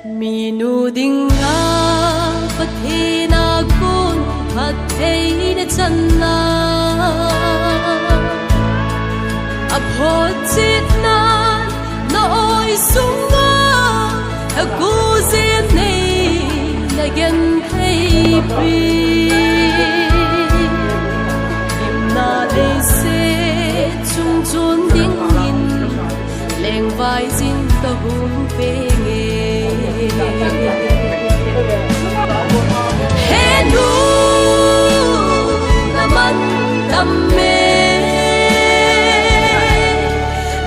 mi nu ding nga pati na kun pati na chan na apot chit na na oi sung nga aku zin nei na gen thei pri im na le se chung chun ding in leng vai zin ta hun pe Hey nu naman dame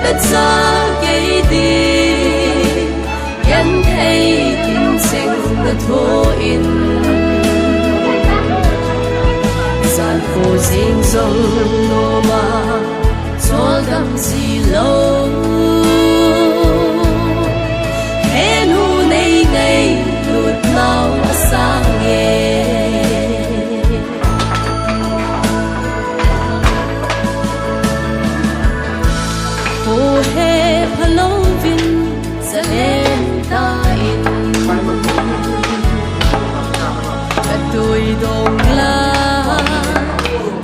đã cha gây đi nhân thấy tình sinh đã thô in gian khổ sinh dòng nô mà cho đắm gì lâu Hey nu này ngày lụt nào sang nghe Hồ hê phá lâu vinh sẽ em ta in Cả đôi đồng la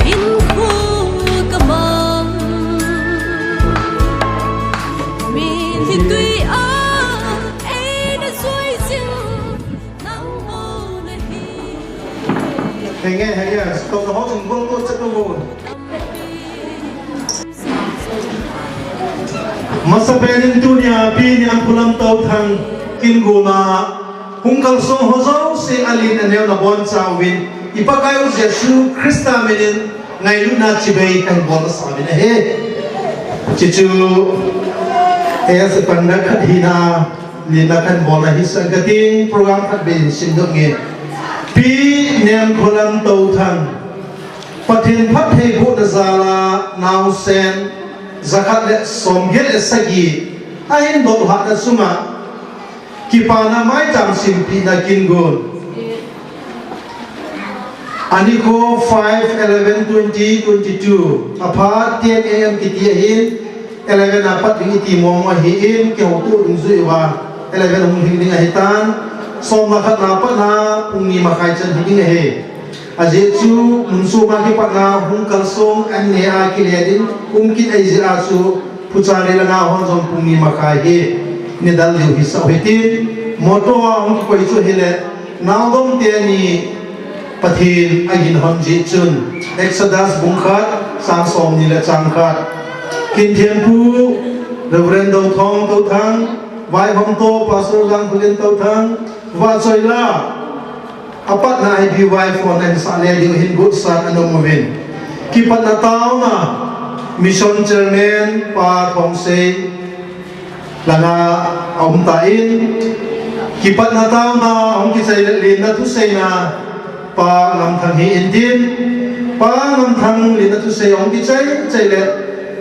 in khu cả mong Mình thì tuy ấy đã dối dinh nắng hồ nơi Hãy nghe, câu đó dùng vương tốt chất vô Masaperin dunia pi Nemkholam Touthang kingula hungkal song hozo se alin anel na bon chawin ipakayo Jesu Krista menin ngai luna chibei kan bon samin he chichu es panda khadina lina kan bon hi sangating program khat bin sindonge pi Nemkholam Touthang pathin phat he bu da zala naosen zakat le somgel esagi ahin do hat da suma kipana maicham simpi na kingun aniko 5/11/2022 apart 10 am kitia hin 11 apat iti mong ahin ke hotu unzui wa 11 hung hing ding ahitan som nakat napa na pungni makai chan hing he Ajechu munsu maki patna hung kalsong an ne a kiledin kin aizi asu puchari langa hon jom pungni makai he ne dal liu hisa hitin moto wa hung ko isu hele naudom te ni pathin agin hon ji chun exodus bungkhat sang som ni la changkhat kin thianpu reverend thong Touthang vai hom to pastor gang phulin Touthang wa choila apat na ai biwai phone and sale di hin good san ano movin kipat na tao na mission chairman pa thong se lana om tain kipat na tao na om ki sai lin na thu sei na pa ngam thang hi indin pa ngam thang lin na thu sei om ki chai le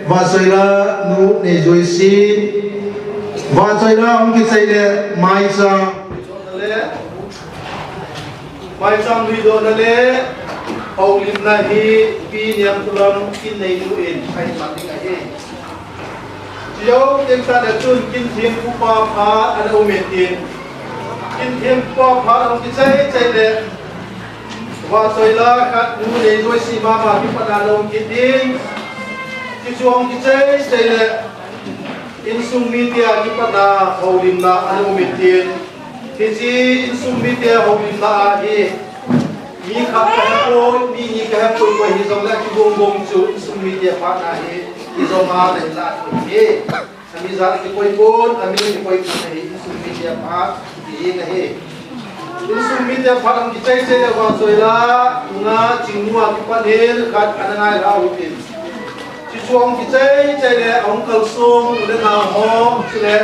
wa soila nu ne joisi wa soila om ki sai le maicham maicham video na le aulim na hi pi Nemkholam kin nei lu in ai mating a he yo tem ta da chun kin thiem ku pa pha an o metin kin thiem pa pha ang ki chai le wa soila khat nu nei joi si ma ma pi pa da long ki ding ki chuang ki chai le in sung media ki pa da aulim na an o metin Kisi insum media hobi la ahi mi khap ko mi ni ka ko ko hi zong la ki bong chu insum media pa ahi hi zong ma le la ko he ami za ki koi bon ami ni koi ka he insum media pa hi na he insum media pa ang ki chai chai wa soila nga chingwa ki pa hel khat anangai la utin chi chuang ki chai le ong kal song le na ho chile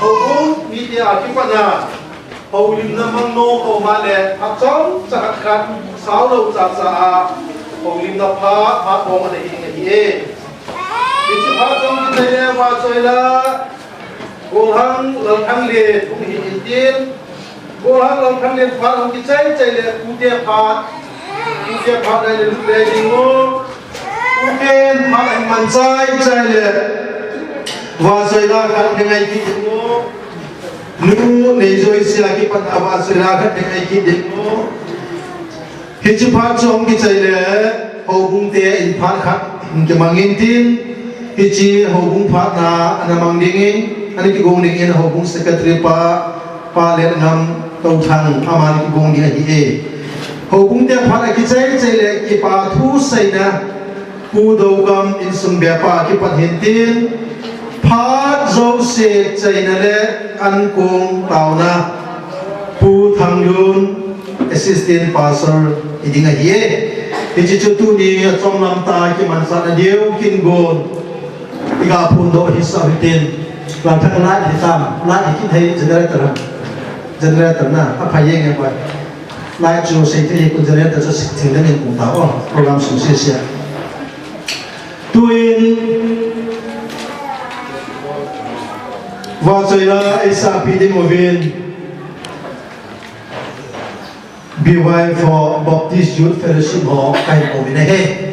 ho media ki pa na hầu lim na mang nô hầu ma le hấp chóng cha khát khát sáu đầu cha cha hầu lim na phá bom anh hình này ye đi chú phá chóng cái này qua chơi la gồm hang lần hang lệ cũng hình tiên gồm hang lần hang lệ phá hang cái chơi lệ cụ thể phá đây là lúc đây đi ngô cụ thể phá anh man chơi lệ và chơi la khát cái ngày kia ngô nu nei zoi sia ki pan awa sira khat ai ki din mo hi chu pha chom ki chai le ho bung te in pha khat ke mangin tin hi chi ho bung pha na anamang ding in ani ki gong ding in ho bung secretary pa le ngam tau thang aman ki gong ding hi e ho bung te pha ki chai le ki pa thu sai na pu do gam in sum be pa ki pan hin tin pha zo se chai na le an kong tau na pu thang yun assistant pastor iding a hi e chi chu tu ni chom lam ta ki man sa na deu kin gon iga phun do hi sa hitin la thak la hi tam la hi ki thei generator na a phai yeng e ba lai chu se thei ku generator cho sik thing den kong ta o program su se sia tuin wa choi la isa pi ding ovin BY for Baptist Youth Fellowship Hall kai ovin he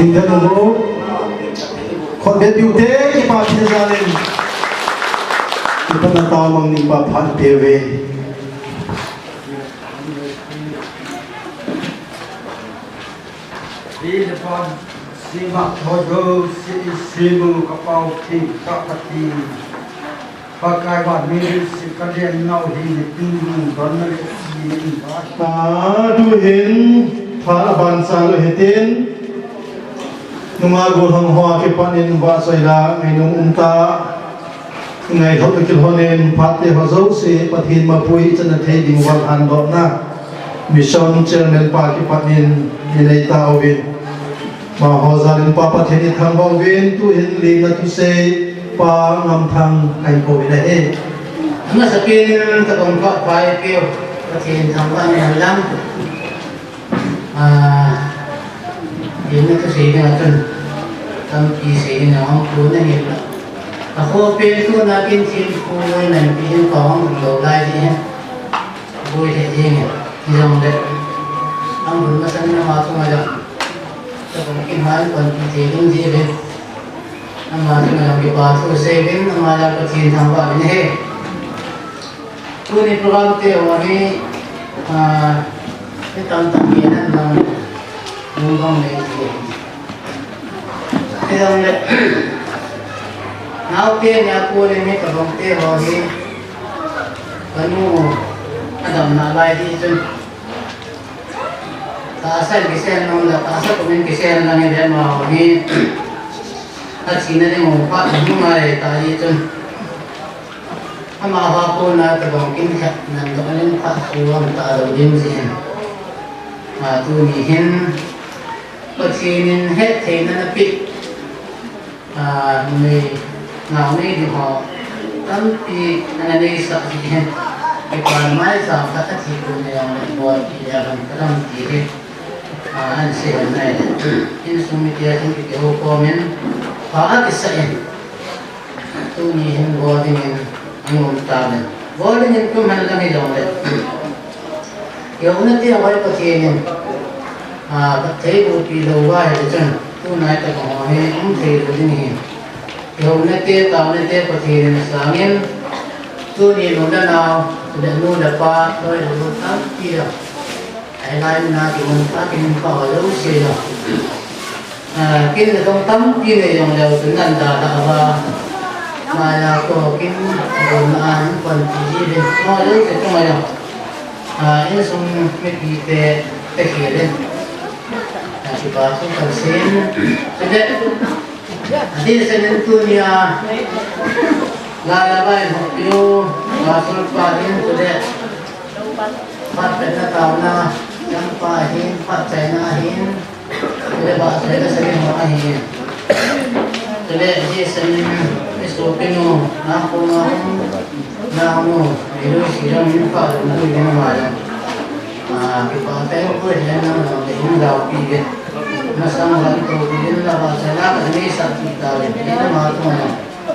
tin thế nó còn biết điều thế cái bà thiên gia lên cái phần tao mang niệm bà phát về đi được con si mặc thôi rồi si mù các bao thì các bát thì và cái bản mình si cái đèn nào thì tin còn nó si tu hiến phá bàn sang lo hiến nung agul hang hoa cái panin va soi la ngày nung ta ngày thâu cái honen phát để họ giấu se pathin ma pui chân là thấy đình wal han đó na mission chairman pa cái panin này ta ovin mà họ gia đình pa pathin thang ovin tu hiến li na tu se pa ngam thang kai ovin này mà sau khi ta còn có vài kiểu thì thằng bạn này lắm hiện nay cái gì này chân tâm trí gì này ông cuốn này nhiều lắm và khu bên khu na bên trên khu này bên có một đầu gai gì hết vui thế gì nhỉ thì dòng đấy ông muốn mà sân nó không ai đâu ta còn cái máy còn thì cũng gì đấy ông mà chúng ta bị bỏ thu xe bên ông mà là có tiền thằng bạn này khu này program tiêu ở đây cái tâm nghĩa là luôn không để gì thế rằng là nào kia nhà cô này mấy cái bông tê họ đi cái nu adam na lại đi chân ta sai cái xe nó là ta sai cũng cái xe là như thế mà họ đi ta chỉ là một phát nhưng mà ta đi chân mà họ cô là cái bông kinh khát nằm đó nên phát xuống ta đầu tiên gì mà tôi nghĩ hiện bất kỳ nên hết thì nó bị người nào này thì họ tâm bị anh ấy sợ gì hết cái còn máy sao các chị cô này làm một thì làm cái làm gì hết anh sẽ này in số media trong cái hồ comment phá cái sợi tôi nghĩ hiện vô thì mình anh muốn ta này vô thì mình cũng hành làm cái giống đấy kiểu nó thì ở đây có thể nên thấy bộ kỳ đầu vai để chân tu này ta có hay ông thầy đồ gì nhỉ kiểu này thế tao này thế có thể nên sáng yên tu đi luôn đó nào để luôn là qua rồi luôn tám kia ai lại na thì mình phát thì mình có dấu gì rồi cái này trong tấm kia này dòng đều tính là đã và mà là có cái đồ là những phần gì đấy nó dấu thì trong này rồi ini xong cái gì để kia lên thì bà không cần xem thế đấy thì sẽ đến tu nhà là bài học yêu và xong bà đến rồi đấy phát triển là tao na yang pa hin phát triển na hin rồi bà sẽ là sẽ học hin rồi đấy thì sẽ cái số cái nó không nào thì đôi khi nó những phải là người bên ngoài cái bà té có thể nó để nó đào kỳ nó sang lần đầu tiên là bà sẽ làm cái này sắp thì ta để nó mà thôi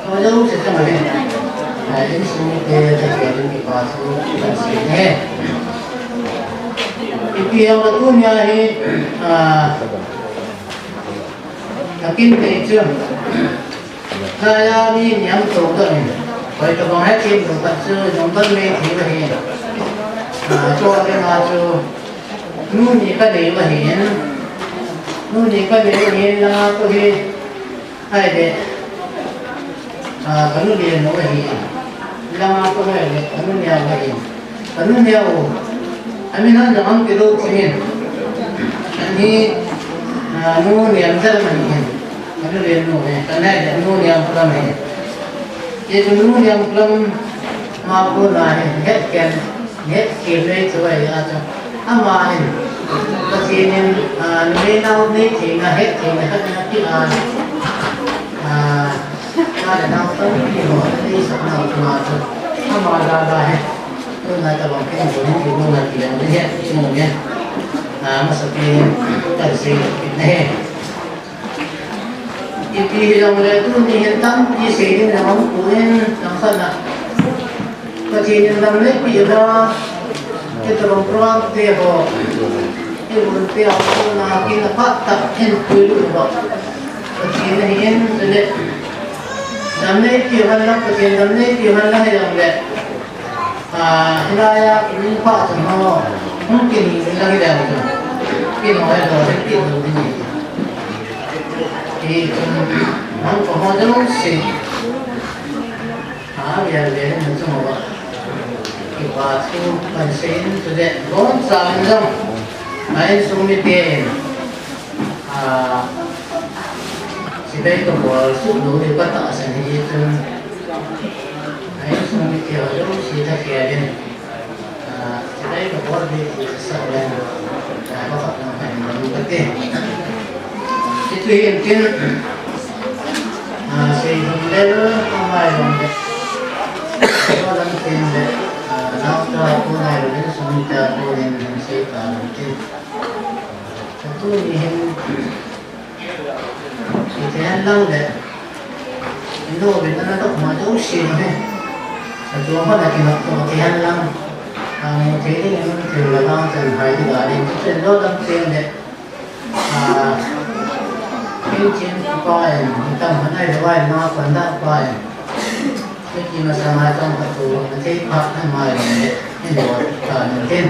nó đâu sẽ không phải đến số cái cái bà số là gì thế cái kia mà tu nhà thì là kinh tế chưa là đi nhắm tổ rồi vậy cho con hết kim của Phật sư trong tân mê thì vậy cho cái mà cho nu gì cái đấy mà hiện nu gì cái đấy mà hiện là có gì hay đấy cái nu liền nó hiện là có hay cái nu nhiều cái hiện cái nu nhiều anh mình nói rằng cái đồ thì hiện thì nu liền rất là hiện cái nu liền nu cái này là nu nhiều cái này ये जो लोग yang belum mampu naik net kiri tu ya tu, amain, pasien ni nau ni tinggal het tinggal kan nanti ada nau tu ni ho ni nau tu tu, amal dah het, tu nak tabung kan boleh tu nak bilang ni het semuanya, masukkan tersi ni. Ipi yang letu ni hentam di sini dalam kulen dalam sana. Kecil dalam lepi ada kita berperang teh ho. มันเปรี้ยวนากินละพัดตัดเห็นคุยรู้บอกกินเห็นเลยดำเนินที่วันละกินดำเนินที่วันละให้ดำเลยรายini pak semua mungkin lagi dah tu, tapi orang dah sedikit tu ni. Itu orang paham jangan sih, biar dia macam apa. Kita tu pensen tu dek, bon sanjang, main sumitin. Sidai tu bol sudu di kota sendiri tu. Ayah semua mikir tu sih tak kaya ni. Jadi kalau dia sesuatu apa apa yang penting itu mungkin sehingga ramai orang orang mungkin nak pun ada ni semua pun yang saya mungkin itu yang kita hendak deh itu kita nak macam sih ni satu apa lagi nak kita hendak thế thì em thường là bao giờ phải thì ở đây chuyện đó đang xem đấy cái chuyện coi tâm hôm nay là coi nó còn đã coi cái gì mà sao mà trong cái tủ nó thấy phát hay mà đấy cái đồ còn thêm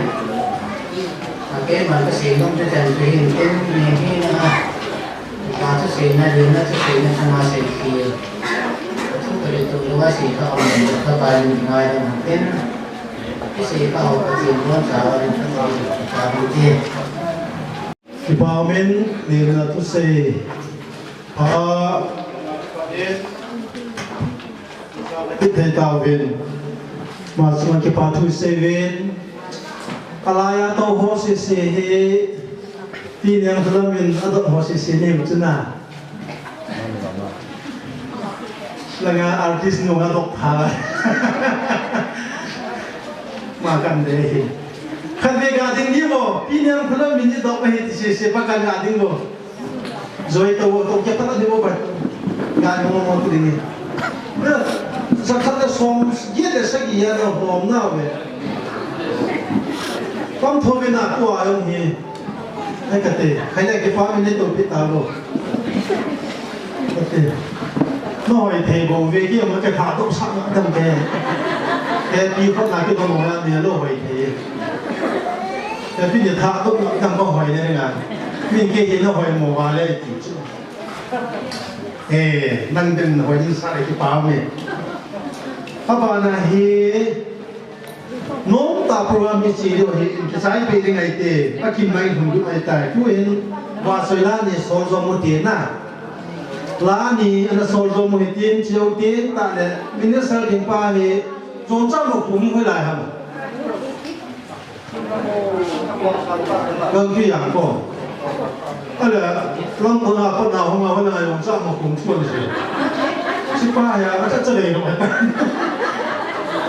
cái mà cái gì không cho chân thì hình thêm này cái nữa và cái gì này thì nó cái gì nó sao mà sẽ thì chúng tôi để tụi nó gì họ các bạn ngoài là thêm Kipamen nirna tu se Pithe tawin Masman kipatu seven Kalaya to hosi se he Tin yang selamin adop hosi se ne mutuna Langa artis nunga dok pa makan deh. Kan gading ni bo, ini yang belum minji dok mah itu sih pakai gading bo. Zoe tahu tu kita tak dibawa ber. Gading mau tu ini. Nah, sekarang som dia dah segi ya dah bom na be. Kamu tahu bina tu ayam ni. Hai kata, hai lagi faham ini tu kita bo. Kata, noi table vegi macam kata tu sangat dengki. Tapiคนหลายที่ต้องมองเนี่ยโลกหอยเทแต่พี่จะท้าต้องทำก็หอยได้ไงมิ่งเกี่ยนหอยหมูวาเลยจีจุนั่นเป็นหอยที่ใส่ที่ปากเนี่ยถ้าบานาเฮน้องตาโปรแกรมมีจีเดียวเฮจะใช้ไปยังไงเตะถ้ากินไม่ถึงยุบไม่ตายผู้เห็นว่าสวยล้านเนี่ยโซลโซมุตีน่ะล้านนี่อันนั้นโซลโซมุตีนเชียวตีนแต่เนี่ยมินิสเตอร์ถึงป้าเฮจนเจ้าหนุ่ม会来哈跟去养过让คนเอาคนเอาเข้ามาว่าอะไรผมเจ้าหนุ่มช่วยสิชิป้ายาก็จะเลยลงมา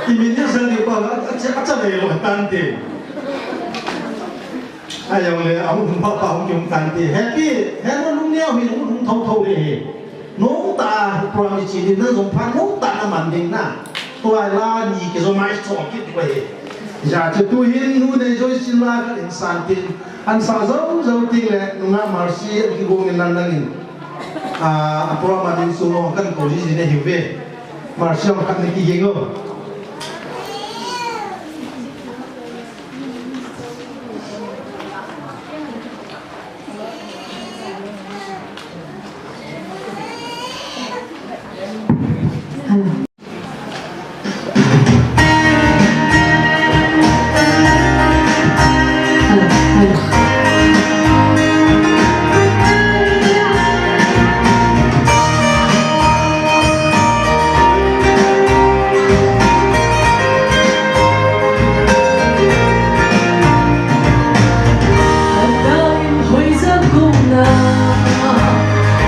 ที่มีเนี่ยเสด็จป่ะจะเลยลงตันตีอย่างเลยเอาหุ่นพ่อป่าหุ่นยงตันตีแฮปปี้แฮปปี้ลุงเนี่ยมีลุงเท่าเลยน้องตาพระมิตรนี่นั่นสมพันธ์น้องตามันเด้งน่ะตัวลานี่ก็จะไม่ชอบคิดไปอยากจะตัวเห็นนู่นในจอยสิลาก็อินสันตินอันสาวเจ้าติงเลยนุ่งมาร์ซีที่กูเงินนั่นนี่เพราะมันเป็นส่วนกันโคจิสิเนี่ยหิวเว่มาร์ซีมันกันนี่กี่ยังก็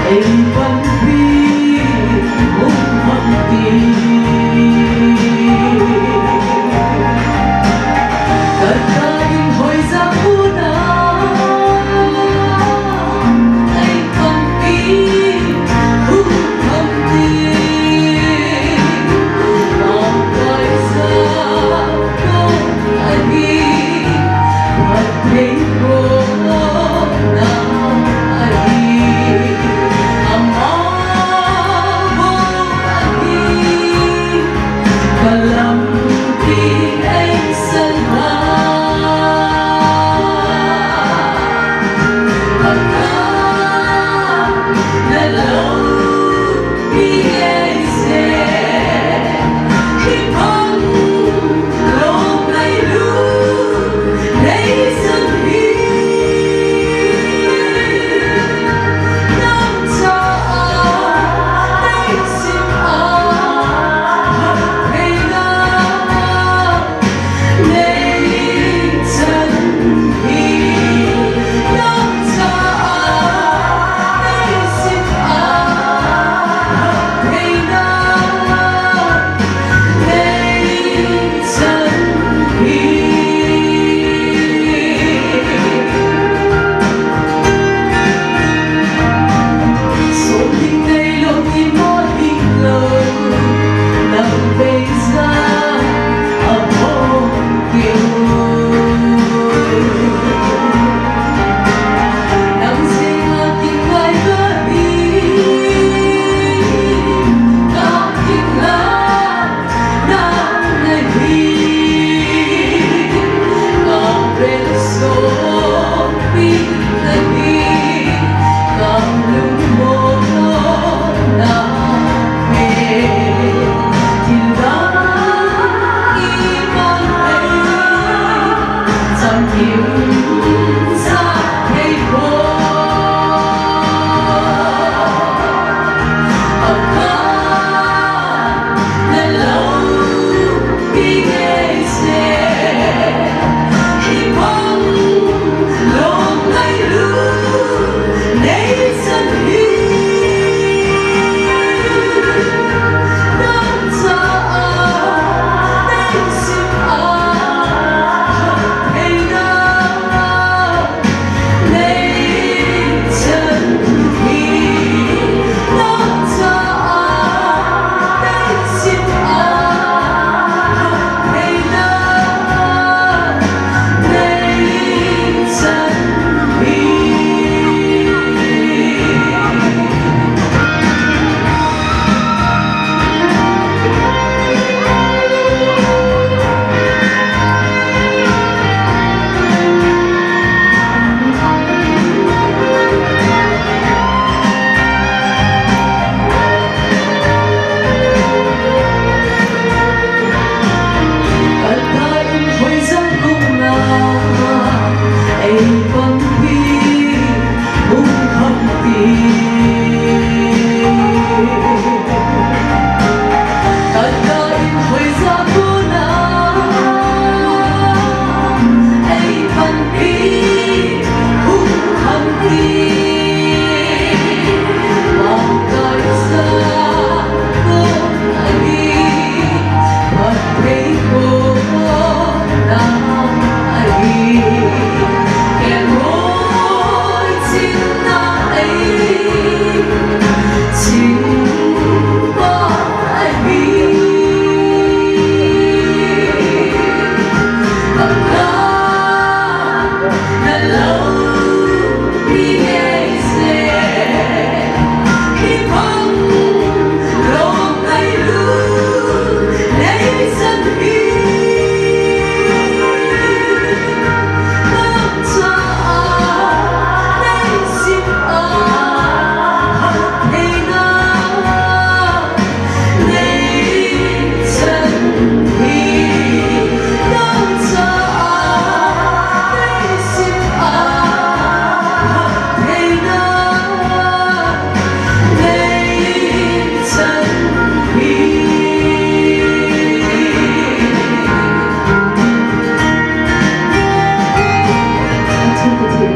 Hãy subscribe cho kênh Ghiền Mì Gõ để không bỏ lỡ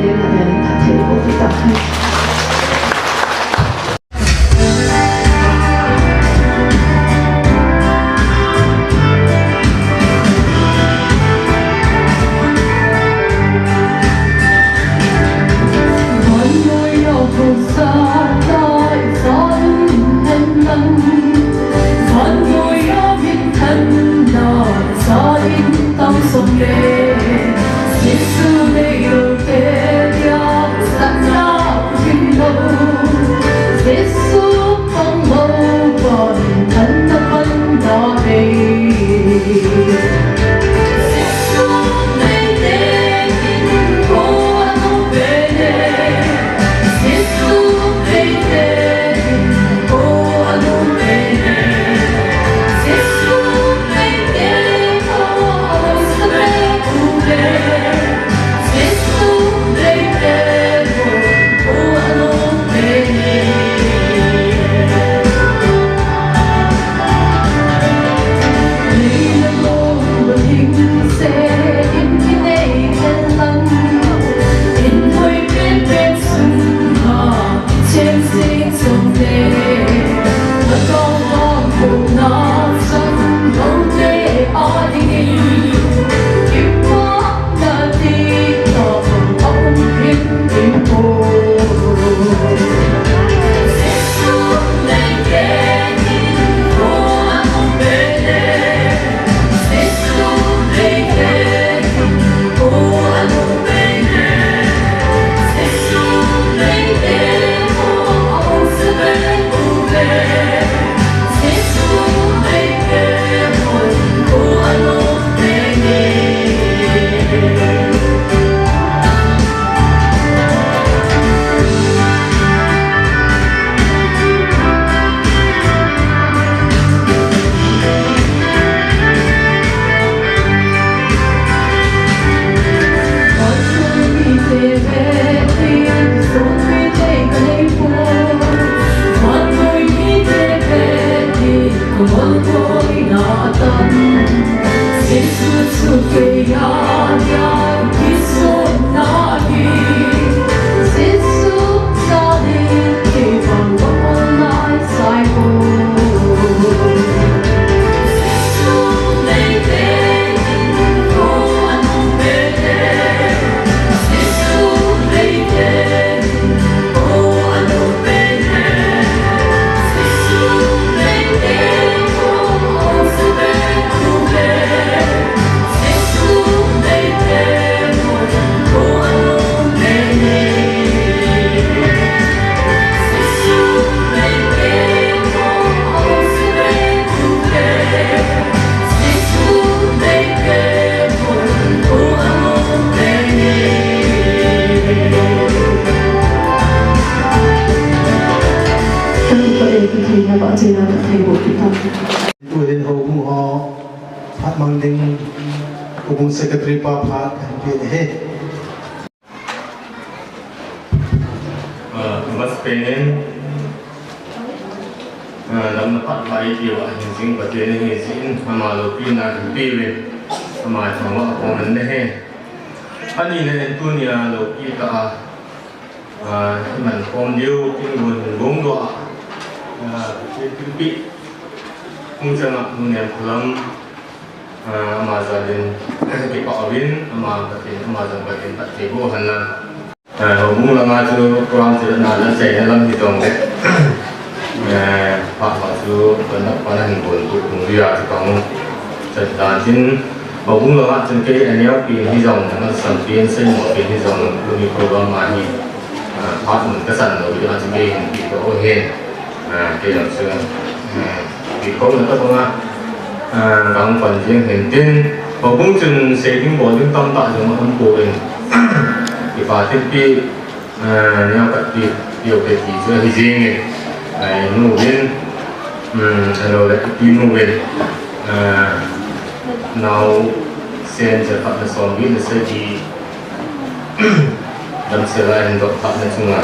đến là đến cả thể của cái tập hay Secretary Papa Mas pengen dalam tempat baik dia hingga pada ini hingga malu pina pilih sama sama orang deh. Ani ni tu ni lo kita man kom dia pun gong doa tapi mungkin nak Nemkholam Amazon di Pawin, Amazon bagian tak tibu hana. Hubung lama tu kurang cerita dan saya dalam hitung deh. Pak Masu benar panen pun dia tukang ceritakan. Hubung lama cengkeh ini pin hitung dengan sampai semua pin hitung kami program mani. Pak mengesan lalu dia cengkeh itu ohen. Kita sudah di kau nak apa gang phần riêng hình tin và cũng chừng sẽ những bộ những tâm tại trong âm bộ hình thì và thiết bị nhau cận việc điều về chỉ chưa thì riêng này nụ viên rồi lại cái nụ viên nào sen sẽ phát là son viên là sẽ gì đâm sẽ lại hình phát là chung là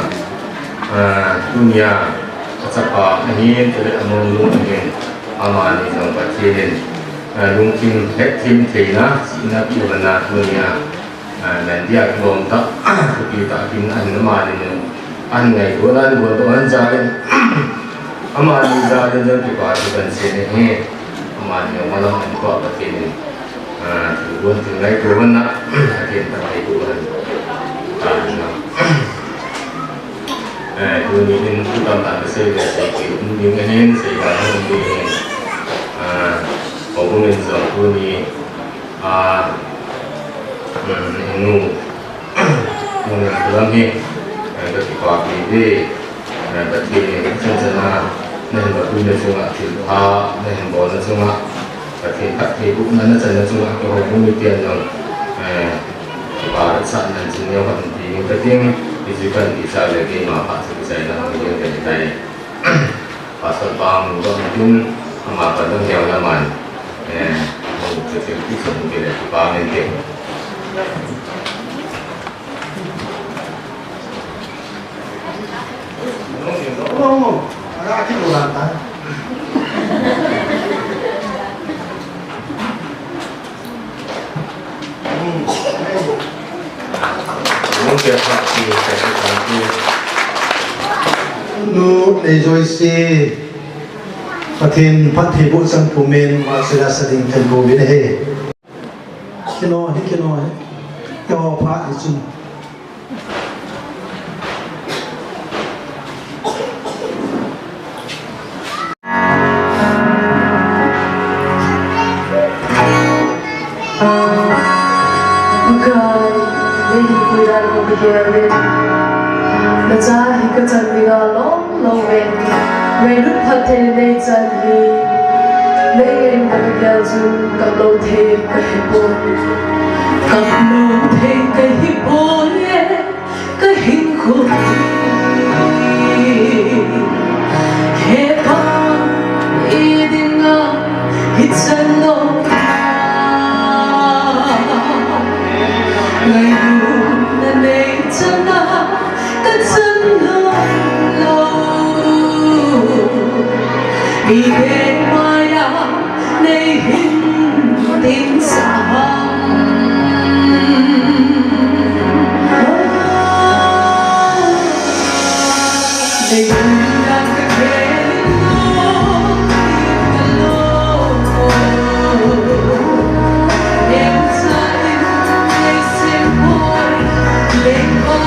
dunia apa ini tidak menunggu amani sampai sini mungkin tim tina sini pun nak dunia นั่นเดียกลมตะกีตะกินอันน้ำมันเนี่ยอันไงตัวนั้นตัวตัวนั้นใจอามาดีใจเรื่องที่ว่าที่เป็นเสียงนี้อามาเนี่ยมาลองอันก็ประเทศนี้ถือวันถึงไรตัววันนะประเทศไทยตัวนั้นนะตัวนี้เป็นผู้ตามตามเสกเสกมันยังไงเนี่ยเสกอะไรมันดีผมก็เป็นส่วนตัวนี้นู่นเรื่องนี้ก็ที่ว่าปีนี้ประเทศนี้เช่นเช่นนั้นในบทในช่วงที่ในบทในช่วงประเทศพวกนั้นในช่วงที่เขามีเตียนอย่างบาร์สันนั้นจริงๆว่าดีแต่ที่ดิจิทัลดีไซน์เลยที่มาพัฒนาใช้แล้วมันยังเป็นได้พัฒนาบางก็ยุ่งมาพัฒนาอย่างละมันจะเป็นที่สมบูรณ์เลยบางเองโอ้อะไรที่โบราณตาMuốn kêu họ thì phải làm gì? Nu để rồi siประเทศพัฒน์บุษภูมินวาสนาสดิงเทนโบวินเฮคิโนฮิคิโนเจ้าพระอิจุนนะจ๊ะฮิกจันดิงาลองลองเวนเวรุพัฒเทในจันฮีในเงินกันยาจุนกับโลเทกับฮิปโปกับโลเทกับฮิปโปกับหินคุยเฮปังอีดิงาฮิจันโลไงดูนั่นเองจันนาก็จันโลโลมีเด็กมายาในหินดินสามในดุนยาก็แค่โลกันโลเอ็มใจในเสียงโวยเล็กไว้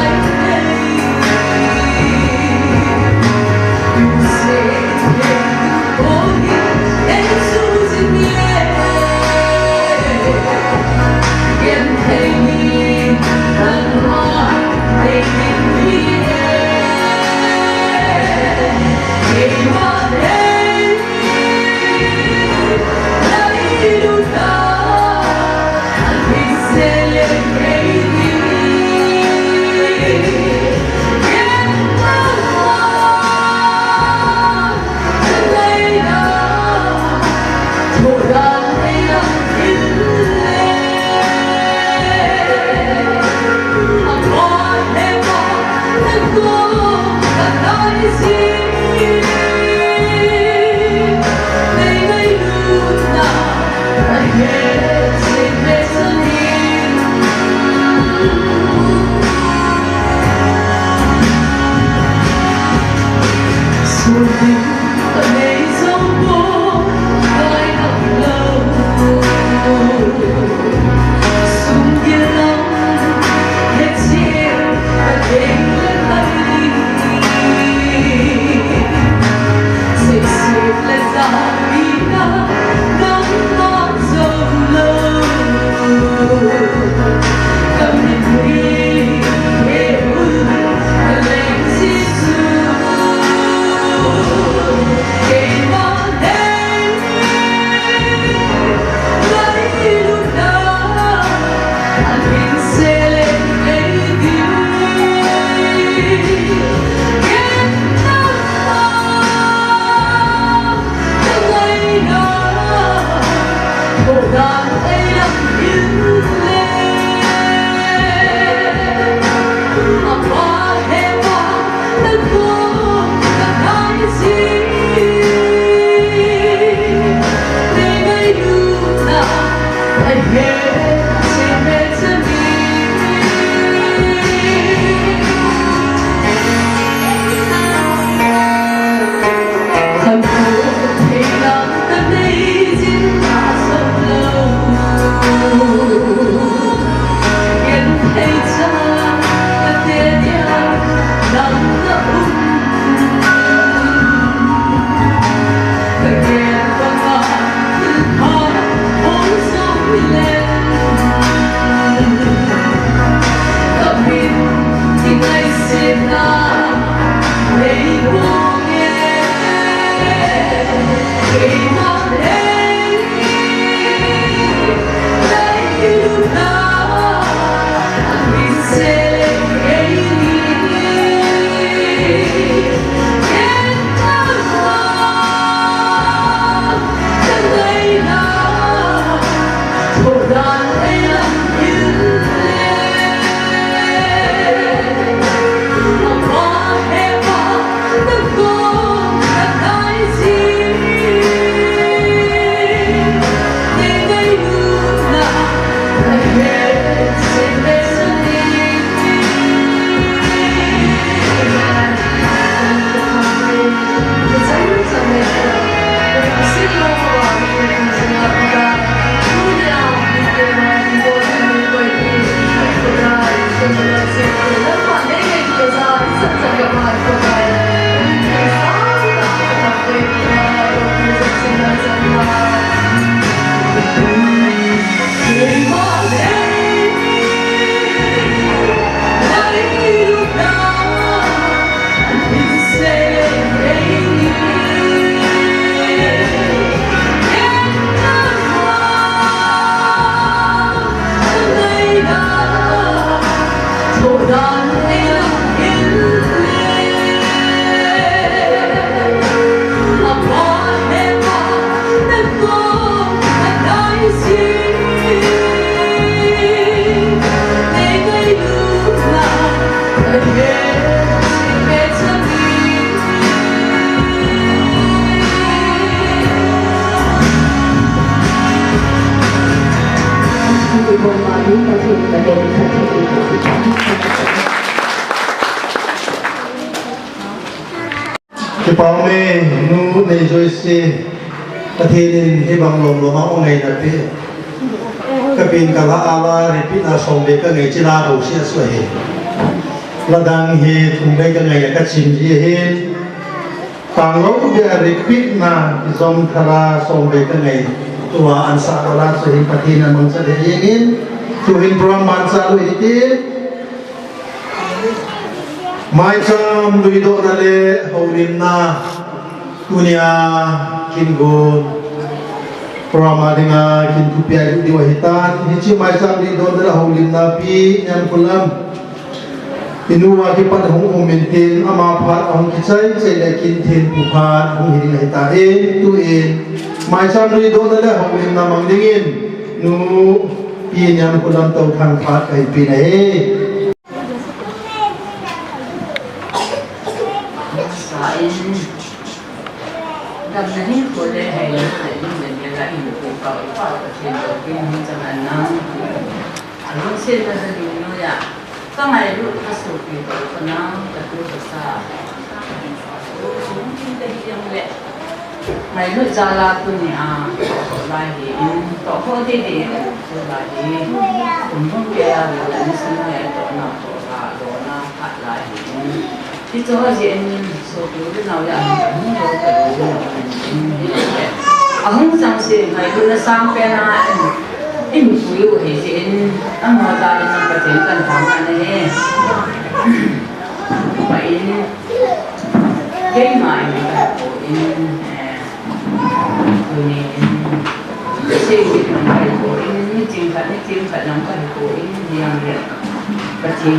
cái bao mê nu này rồi xe cái thế nên cái bằng lòng lo máu ngày đặt thế cái pin cả ala thì pin là xong về cái ngày chỉ là đầu xe sửa hết là đang hết cùng đây cái ngày cái chim gì hết càng lâu bây giờ thì pin na dòng thara xong về cái ngày tua anh sa là sửa hết cái thế nên mình sẽ để yên tu hình Brahman sa lu hết maicham lui do dale holim na dunia kingon pramadinga kintu pia di wahitan hichi maicham lui do dale holim na pi Nemkholam inuwa ki pan hong omentin ama phat hong kichai chai le kin thin pu phat hong hiding hita e tu in maicham lui do dale holim na mangdingin nu pi Nemkholam Touthang phat kai pi nei đầm này của đây hay là mình lại hình của cậu vào cái chuyện đầu tiên mình cho là nó lúc xưa là gì nó vậy có ngày lúc nó sụp thì cậu nó tập trung được sao chúng ta đi làm vậy ngày lúc ra là tôi nhà lại thì cậu có đi thì lại thì cũng không kia là những sinh này cậu nào cậu là đồ nó phát lại thì chỗ gì số cái nào là không có cái không sang sinh ngày lúc nó sang bên này em quý của thì sinh anh họ ra thì nó có thể cần thằng anh này vậy cái này của em người này xây dựng làm cái của em như chim phật làm cái của em gì làm việc và chim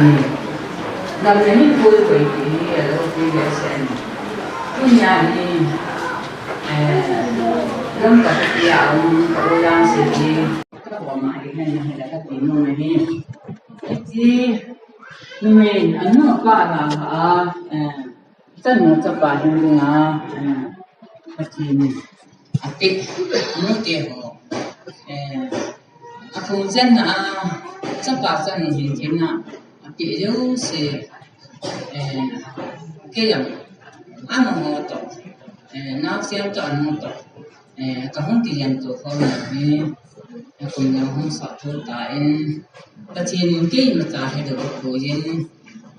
làm nên vui vậy thì là đâu đi về sen cái nhà này lâm cả cái ông cậu đang xử lý các bộ máy hay là các tín đồ này thì mình anh nó qua là真係執辦嘅啊，不知阿啲冇啲好，阿父真啊，執辦真係現錢啊，阿啲就是嘅人啱我讀，那先做我讀，咁啲人做好嘅，咁樣好實做大，不知唔記得就係度做嘢，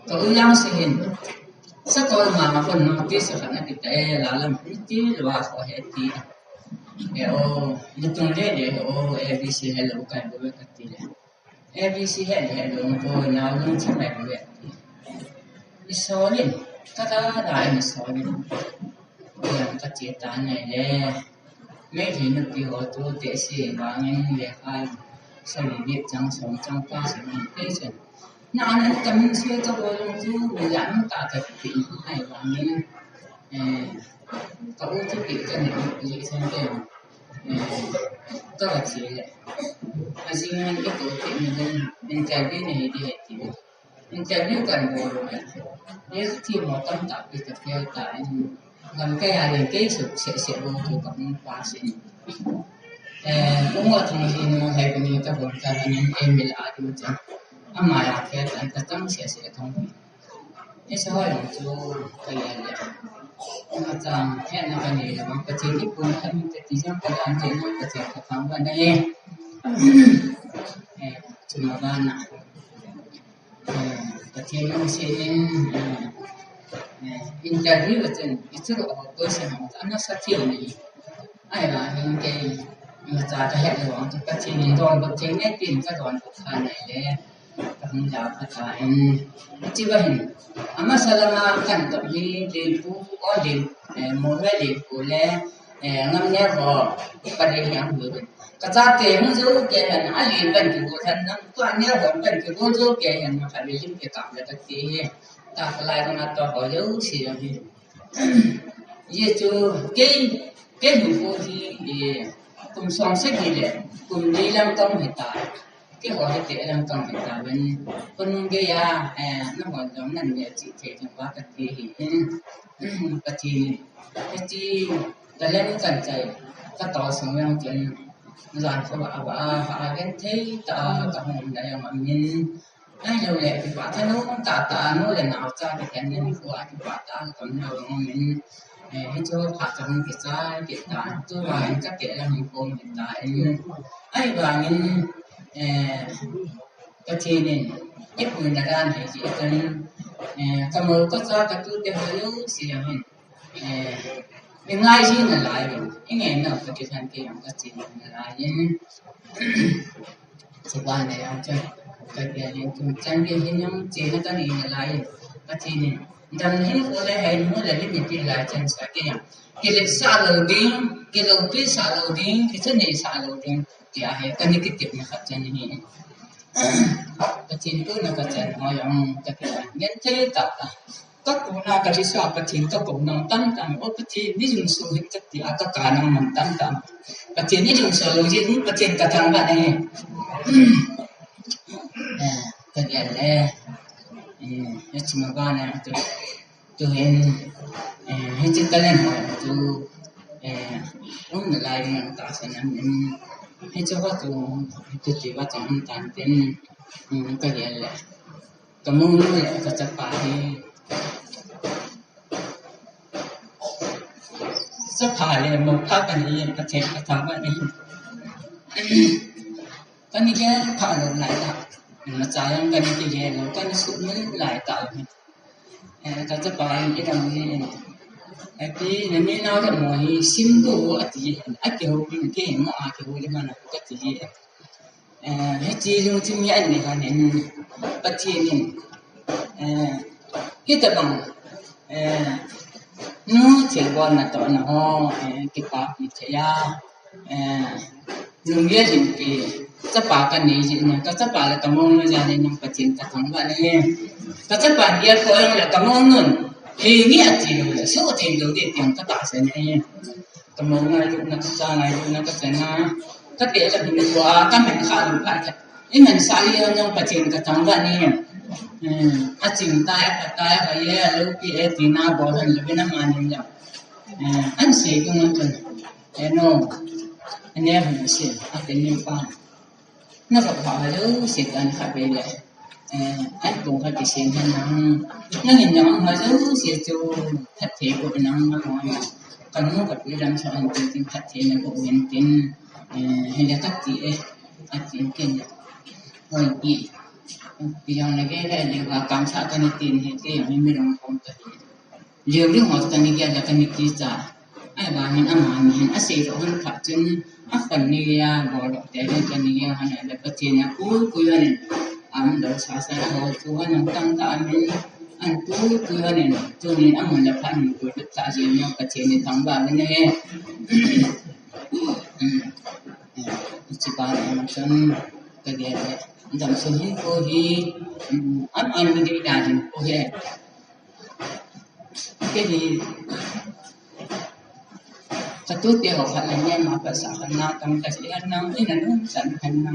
做樣先。sa ko ma ko no ti sa kana ti te la lam ti wa ko he ti e o lutung le de o abc hello ka do ka ti le abc hello ko na lu chi mai do ti so ni ka da da ni so ni ya ka ti ta nei le me thi nu ti ho tu te si wa ngin le ai sa ni bi chang song chang pa si ni te chen na anh cầm xe cho tôi luôn chứ người lãnh ta thật chuyện này là nên cậu thiết bị cho những gì xem đều rất là chỉ lệ mà riêng cái tổ chức mình cái này thì mình cái biết cần bộ rồi nếu khi mà tâm tập thì tập theo tại làm cái này cái sự sẽ vô thì cũng quá xịn cũng là thằng gì mà thầy của mình taบอกกันnên em bị lạ chứ chứ amma ya ke tan ta tam se se thong ni sa hoi long chu kai ya le ma chang he na ka ni la ma ka chi ni pu na mi te ti jam ka dan je no ka che ka phang ba ne chu ma ba na ka che no se nin interview chen itu ro ko se ma ta na sa thi ni ai la hin ke ma cha ta he lo ka chi ni don ba che ne tin ka don ka này le kami dapat cibahin. Ama selama kan tapi di buku di mulai di kuliah ngamnya kok pada yang dulu. Kata temu tu kian alih kan kebutuhan nam tuannya kan kebutuhan kian maka bilim kita dapat sih. Tak kelai kan atau kalau sih lagi. Ye tu cái buku thì cùng song sách gì đấy cùng đi làm công hiện tại cái họ cái tiền đang cần phải trả bên con cái nó còn giống là nhà chị thể trong quá cái gì cái chi là lên cần chạy các tàu xuống nhau chuyện dàn cho bà cái thấy cả hồn đại mà nhìn ai lâu lệ thì bà thấy nó cả nó là nào cho cái nhân của anh bà ta còn nào mìnhให้ช่วยผ่าจังกิจใจกิจการตัววายก็เกิดแล้วมีโกงกิจใจไอ้วางินก็ทีนี่ญี่ปุ่นในด้านไหนจีกันกำมือก็จะกระตุ้นเดี๋ยวรู้เสียงเป็นง่ายที่นั่นหลายยังไงเนาะก็จะทำเกี่ยวกับจีนนั่นหลายยังสบายในเอาใจก็เดี๋ยวยังจันเดียวยังจีนนั่นก็นี่นั่นหลายก็ทีนี่dan hin ko le hai mo le ni pi la chen sa ke ya ke le sa lo ding ke lo pi sa lo ding ke chen ni sa lo ding ke a he ka ni ke tip na kha chen ni ka chen ko na ka chen ho yang ka ke ngen che ta ka ko na ka ri sa ka chen ka ko nang tan tan o ka chen ni jung su hi ka ti a ka ka nang nang tan tan ka chen ni jung su lo ji ni ka chen ka thang ba ne ka ya le hết mà ba này từ hiện hết chiếc cái này từ lúc này lại mình tạo thành mình hết cho các từ chỉ bắt đầu mình tạo nên cái gì là cái môn này cái chấp bài chấp bài là một cái gì cái chuyện cái thằng vậy cái này cái thằng này lại là mà trái em cái gì vậy nó cái sự mới lại tạo cái chấp bài cái đồng gì cái nên nó là mọi sim đồ gì kiểu cái mà kiểu cái mà cái gì hết chi luôn chim nhảy này cái nên bắt chi nên cái tập bằng nó chỉ còn là tao nó cái pháp như thế à dùng nghĩa gì cái chấp bài cái này gì nè cái chấp bài là tao mong nó ra nên phải chiến cả thắng vậy này cái chấp bài kia coi là tao mong luôn thì nghĩa gì rồi số tiền đầu tiên tiền các bạn sẽ này tao mong ngay lúc nó ra ngay lúc nó sẽ na tất cả là mình qua các mình khá là phải thật nhưng mình sai đi nhưng phải chiến cả thắng vậy này chiến tay cái gì lúc kia thì na bỏ hơn là bên nam anh nhỉ anh sẽ cũng nói chuyện nó anh em mình sẽ anh đến nhiều phần nó gặp họ lúc sẽ anh phải về lại anh cũng phải xem hình nó nhìn nhận mà lúc sẽ cho thật thể của nó mà nói còn nó gặp cái làm sao anh tin thật thể là của mình tin hay là các chị anh tin kinh rồi chị bây giờ này cái này là cảm giác cái này tiền hay cái mình mới đồng không tới nhiều lúc họ cái này là cái này kia trả ai bảo mình ăn mà mình ăn xì rồi mình phát chân phần này bỏ lọt để lên cái này hắn là cái tiền cuối này ăn đồ xả rồi chú anh tăng mình ăn cuối này cho nên ăn mình là phải mình cứ được trả gì nhau cái tiền này thắng vào bên này chỉ bảo là chân cái gì dòng sông hin cô hi ăn mình đi đàn thì cô hi cái gì cái chút tiêu học hành là nghe mà phải sáng hành nào trong cái gì hành nào cái là nó sẵn hành nào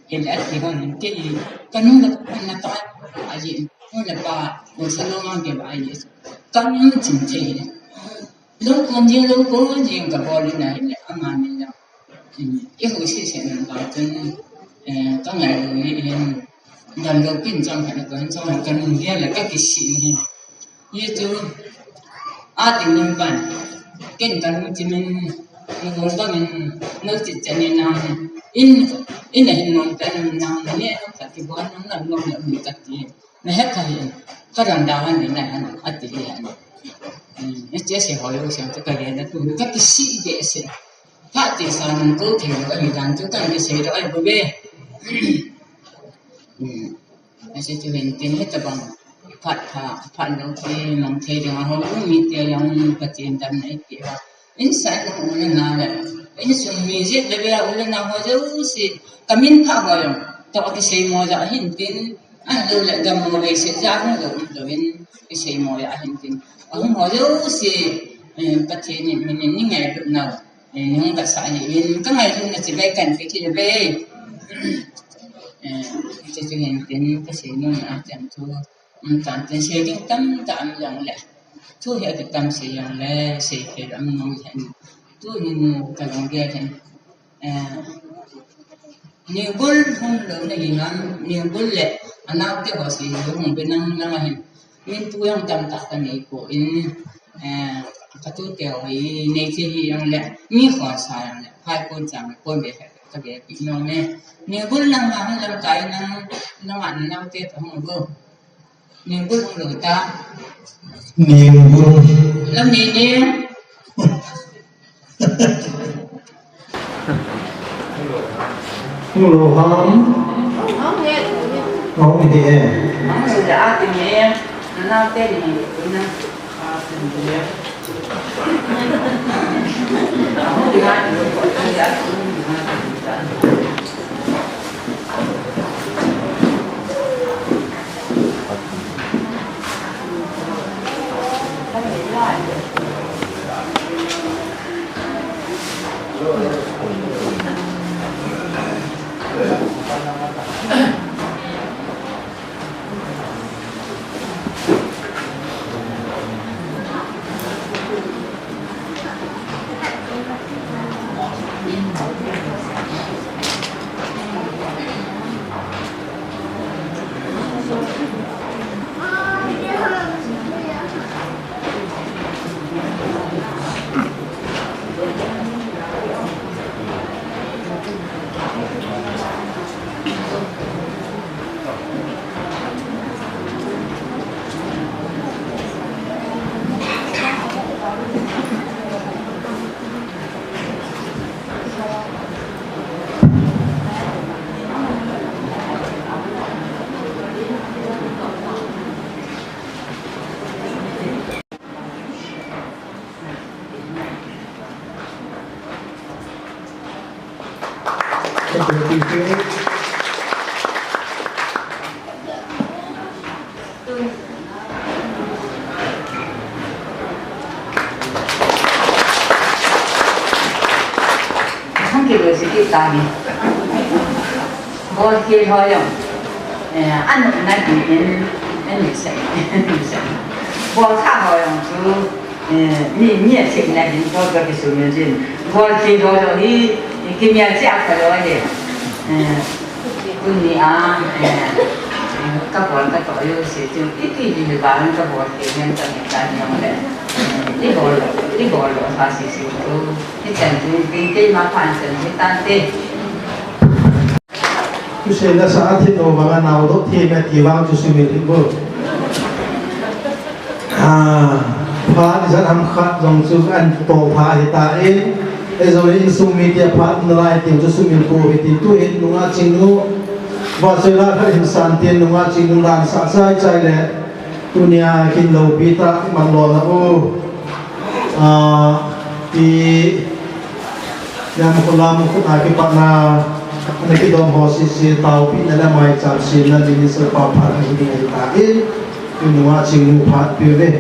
hiện tại thì còn cái gì cái nó là toán ai gì nó là bà một số nó mang cái bài gì cái nó chỉnh chỉ lúc còn gì lúc cố gì cả bao nhiêu này là ăn mà mình làm cái hồi xưa sẽ làm bài trên có ngày lần đầu tiên trong phải là trong cái mình nghe là các cái gì như chú tình nhân bản cái cần chỉ mình muốn có mình nơi chỉ cho nên nào in là hình mong tên nào này nhé không phải thì quán nó là ngon là mình tất nhiên nó hết thời có lần đầu anh này anh tỷ lệ nó chỉ sẽ hỏi tôi xem cái này là tôi các cái sĩ để sẽ phát triển sao mình có thể có thời gian chúng ta cái sẽ đó anh bê nó sẽ trở thành tiền hết tập bằng phát đầu tiên làm thế thì họ cũngมีtiền yang kecil dan naik dia insya Allah ulama lah ini semua zat lebih ulama hujau si kamin pak bayang tak ada semua dah hintin lu lại gam một cái sẽ ra không được rồi cái gì mà đã hintin ông hujau si kecil ni mình ngày được nào nhưng tại sao vậy các ngày luôn là chỉ vay cảnh cái gì về จะเห็นเป็นกระแสน้ำอาจารย์ทั่วตามเป็นเสียงตั้มตามอย่างแหละทั่วเหตุตามเสียงแหละเสียงอันน้องเห็นทั่วเห็นกำลังเห็นnhiều bul không lớn này ngon nhiều bul lệ anh nào tiêu hóa gì không bên năng năng hình bên tôi không chăm tập cái này của in cái tôi tiêu ấy này chỉ yang lệ mi khó sai lệ hai con chẳng con về cái bị nông nè nhiều bul năng mà làm cái năng ăn năng tiêu không được nhiều bul không được ta nhiều bul làm gì nè Hello, home. Home đi em. Home đã tìm em, nào tên gì nè. Không kịp được sự kịp tài Ngồi kia thôi rồi ăn một ngày thì em sẽ ngồi khác rồi chứ nhiệt tình này thì cho cái sự nhiệt tình ngồi kia thôi rồi thì cái miệng chắc phải rồi gìคุณนี่ก็บอกก็ต่ออยู่สิจุดที่ดีบ้านก็บอกที่ยังจะมีการยังไงที่บอกภาษีสิตัวที่ฉันดูที่มาผ่านฉันที่ตั้งที่ผู้เชี่ยวชาญที่โน้บางนาวทุกที่แม่ที่วางจุดสมิธิบุพาที่จะทำขัดลงสู่อันโตพาหิตาเองเราเองสุมิเดียพาดนรายที่จุดสมิธิบุหิติตุหินุงาจินุว่าเสลาขอินสันเตียนนุงาจินุลานสักใจใจเละตุเนียกินโลปิตามันรอนะโอ้ที่ยังคนละมุขอาคิปนาในกิดอมหอสิสิตาวปีนั่นแหละไม่จับสินั่นนี่สภาพผ่านหินหินตาเองคือนุงาจินุผ่านไปเลย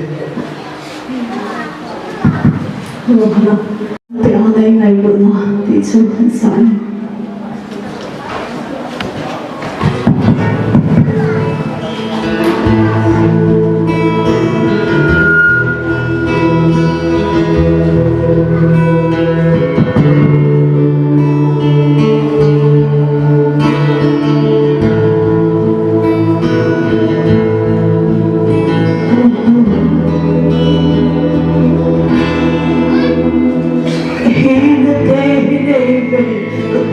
ไปเอาได้ไงบุญวะที่ฉันสอน Hey, the day,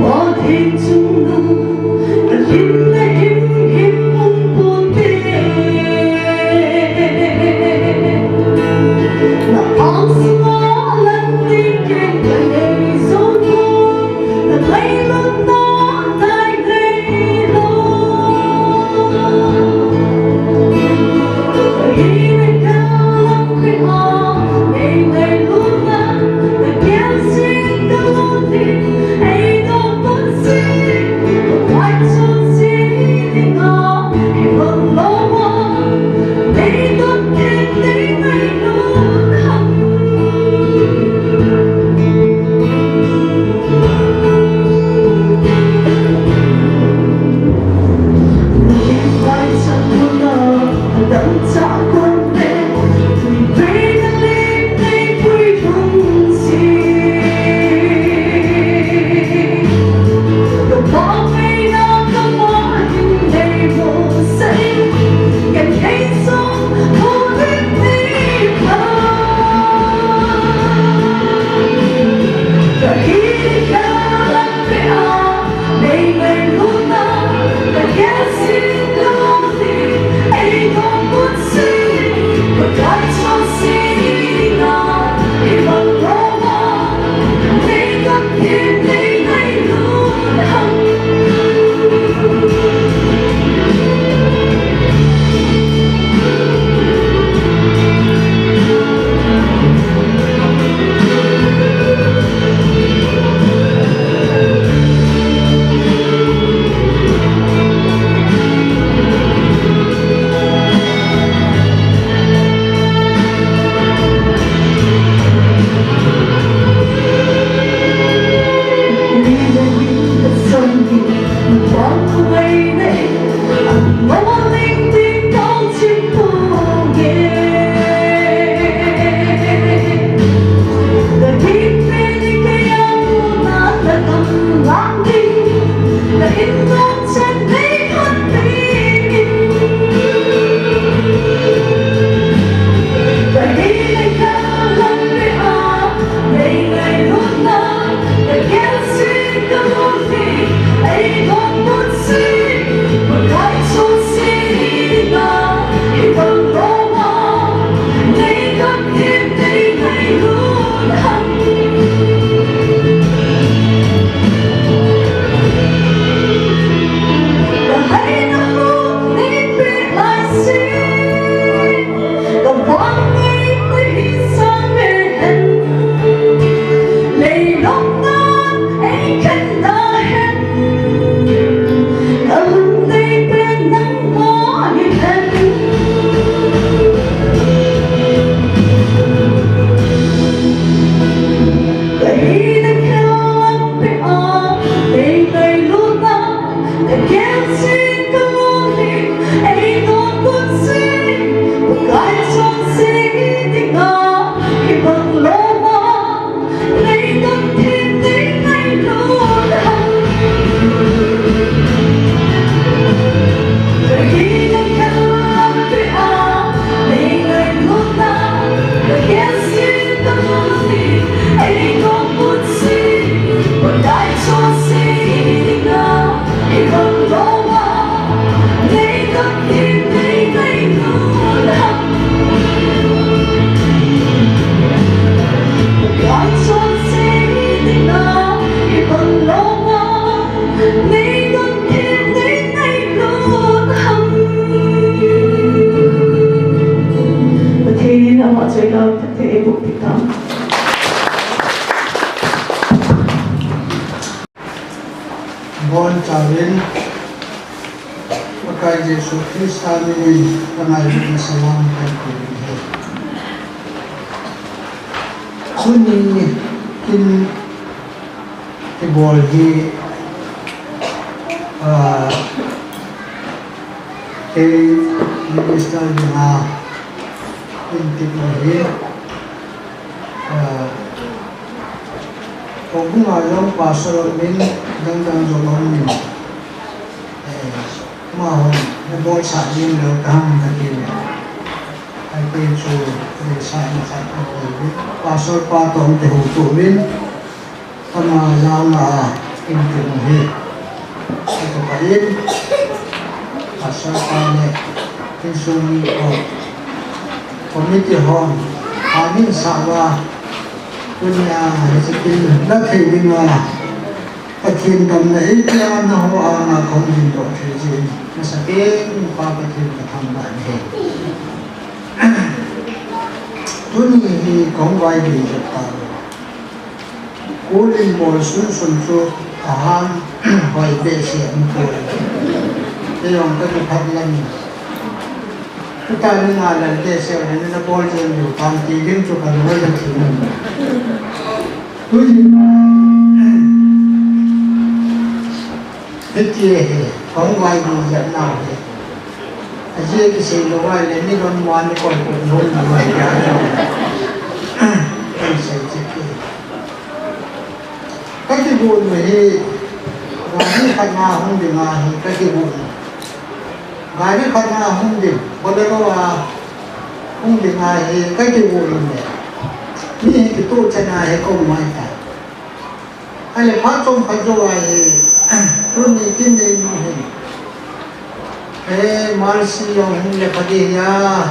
chơi lao thế bộ thịt thang bon chawin pakai Yesus Kristus ini kenal dengan salam dan kemuliaan. Kuni kin tibolhi minister dengan kin tibolhi Kung ayong pasal min dangdang jolong min, mau nabol sa min lo kang katin, ay pinso sa katin pasal patong tehuto min, kama yang intimuhi, ito kain pasal pale pinso mi o komite hon, amin sawa punya rezeki lagi lima akhir dan ikhlas nahu anak kami untuk rezeki masakin pakai tambah ni dunia ini kongwai di Jepang ulin bolsun sunsu aham hoi besi empur yang kedua lagi kita ni ngalah desa ni na bol jen tu panti jen tu kalau macam ni tujuh betul kongwai di Jepang aje kisi luar ni kon wan kon kon luar ya kan saya cakap kasi buat ni gani kerana hong dengan kasi buat gani kerana hong deh bodoh hong dengan kasi buat ni itu cina kau macam ada patong kajuai tu ni kini malsi yang hong lepadi ya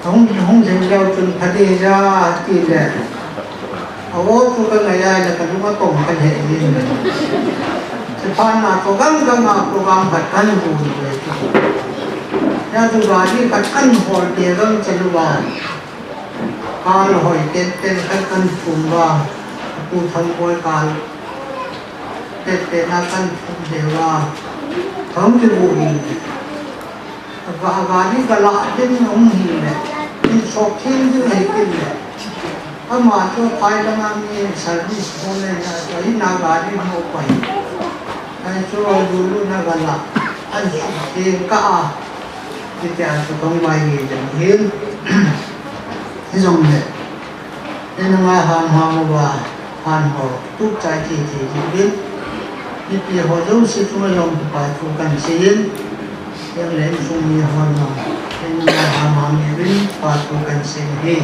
hong jenjau tu lepadi ya tidak awak tu kan ayah nak rumah tong kan ini sepana tu kan program batkan dulu ya tu bagi batkan hol dia kan celuan kalau hoi ten kan pumba tu thamboi kal ten akan dewa thong tu ni agak galak dia hong ni ni shokin tu hekin ama tu pai dengan ni servis boleh na ini nagari mau pai so dulu nagala anjing ka kita tu kongwai ni jadi hizong ni ini mah ham wa han ho tu cai ti jadi ni pi ho jauh si tu yang pai tu kan sin yang lain sumi ho no ini mah ham ni pai tu kan sin he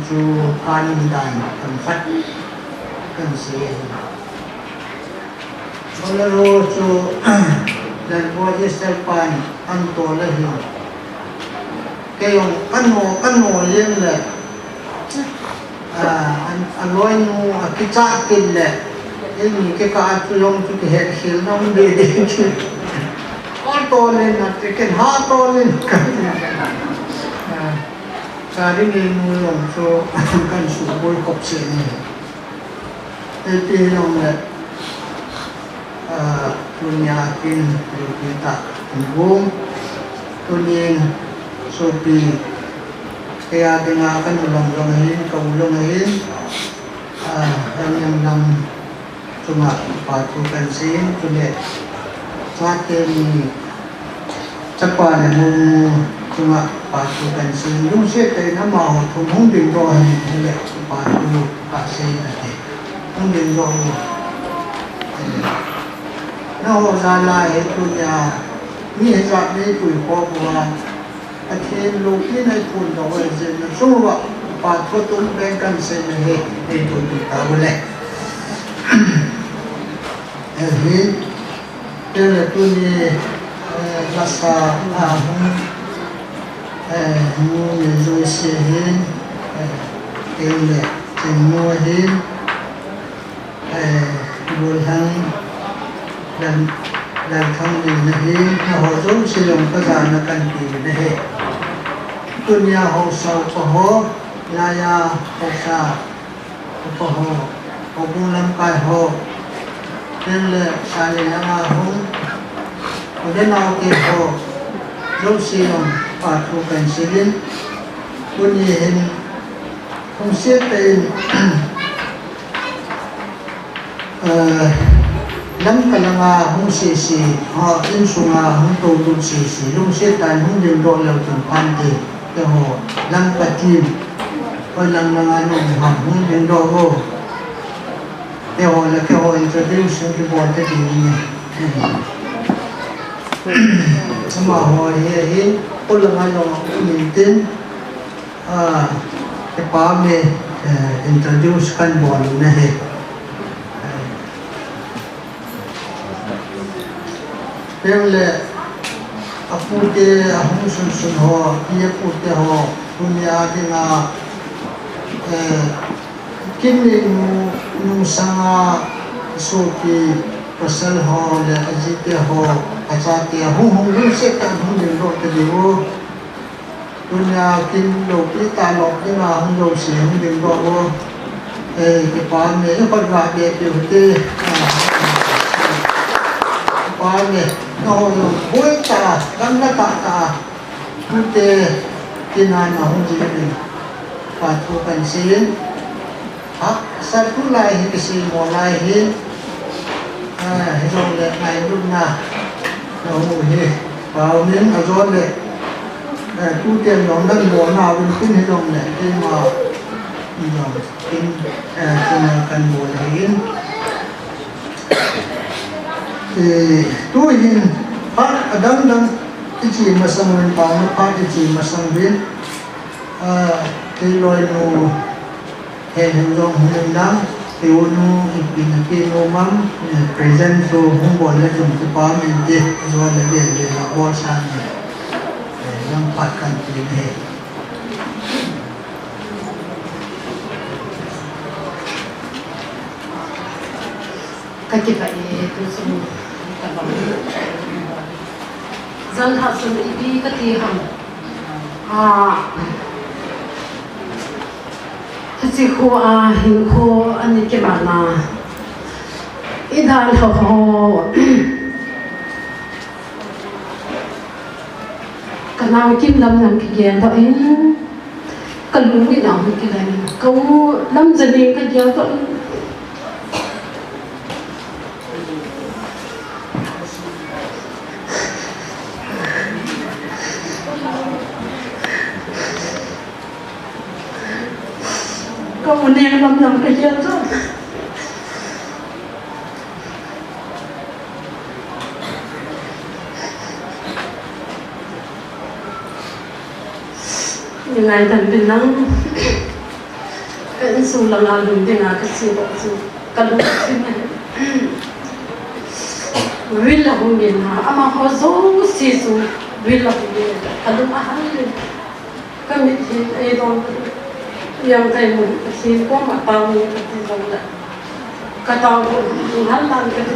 chu an dan kan phát kan si bolero chu dan boleh serpan anto lagi kayong kano yen le an loy nu akicha kin le ini ke ka chu long chu ke het hil nong de chu auto len na ken ha to len Kali ni mulai so kan suboi kopse ni, tapi yang dunia kin kita tunggu, dunia sopi kaya dengarkan ulang-ulangan kaulangan, yang cuma patukan sin, cuma saat ini cepat cuma pasukan sendiri saya nama thùng điện rồi là pasukan kasih nanti thùng điện rồi nó ra lại punya ni hejat ni pui ko buat akhir luki ni pun rồi jadi semua pasukan bengkan sendiri itu kita boleh ini tu ni rasa mua rồi xe hin tiền lệ tiền mua hin buổi tháng lần thăm gì là hin họ giúp sử dụng các dạng là cần gì là hệ dunia ho sau ho laya ho sa ho bung lam kai ho nên là sai là hông có đến nào thì ho dấu xì lòng và thu cảnh xì liên quân nhìn không xiết tên lắm cả là hông xì xì họ in xuống hông tổ đun xì xì lông xiết tàn hông đều độ lòng từng pan thì cái họ lắm cả chim coi lắm là nồng hầm hông đều độ vô cái họ là cái họ introduce cái bọn cái gì nhỉ mà họ hiện có lần ai đó nhìn tin cái bà mẹ introduce kan bọn này nên là aku te ahung sun sun ho ia pu te ho punya dinga kini nu sanga soki pasal ho le ajite ho ajate hung se kan hung din ro te diwo punya kin lo kita lo dinga hung lo si hung din ro ho ke pa me ko ga de te pa me no boi ta gam na ta pute kinan na hung ji ni pa thu kan sin satu lai hi kisi mo lai hi rồi le nai lu na no hi bao nin a zo le tu tiền dòng đất mùa nào bên kinh hay dòng này trên mà dòng kinh cần mùa này thì tu hình phát ở đằng đằng cái gì mà sang bên bao nó phát cái gì mà sang bên thì loài nó hẹn hình dòng hình đắng thì nó hình nó mắm present so không bỏ lại dùng cái bao mình đi rồi lại để là bỏ sang yang patkan pilih. Kaki pai tu semua kabang. Zan hasil ibi kati ham. Hati ko hin ko ani kipana. Idan ho. Nào kim lâm làm cái gì đó ấy cần đúng cái nào cái này câu lâm dần đi cái gì đó câu một nền lâm làm cái gì đó những ngày thần bình năng cái số lần nào dùng thì là cái số cần lúc thế này vì là không nhìn hả ama họ dấu xì số vì là không nhìn cần lúc ăn cái mình thì ai đó yang thầy mình thì có mà tao mình thì giống vậy cái tao cũng hắn làm cái gì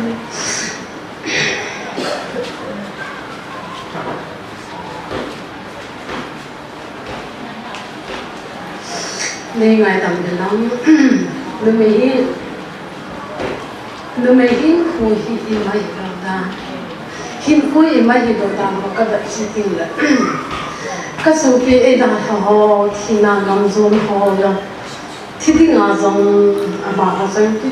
nên ngày tầm thì lắm nó mới hin khui hi mai đâu ta hin khui mai đâu ta mà cái vật gì tiền là cái số kia ấy đang họ thì nàng làm zone họ rồi thì ngã zone mà họ zone cái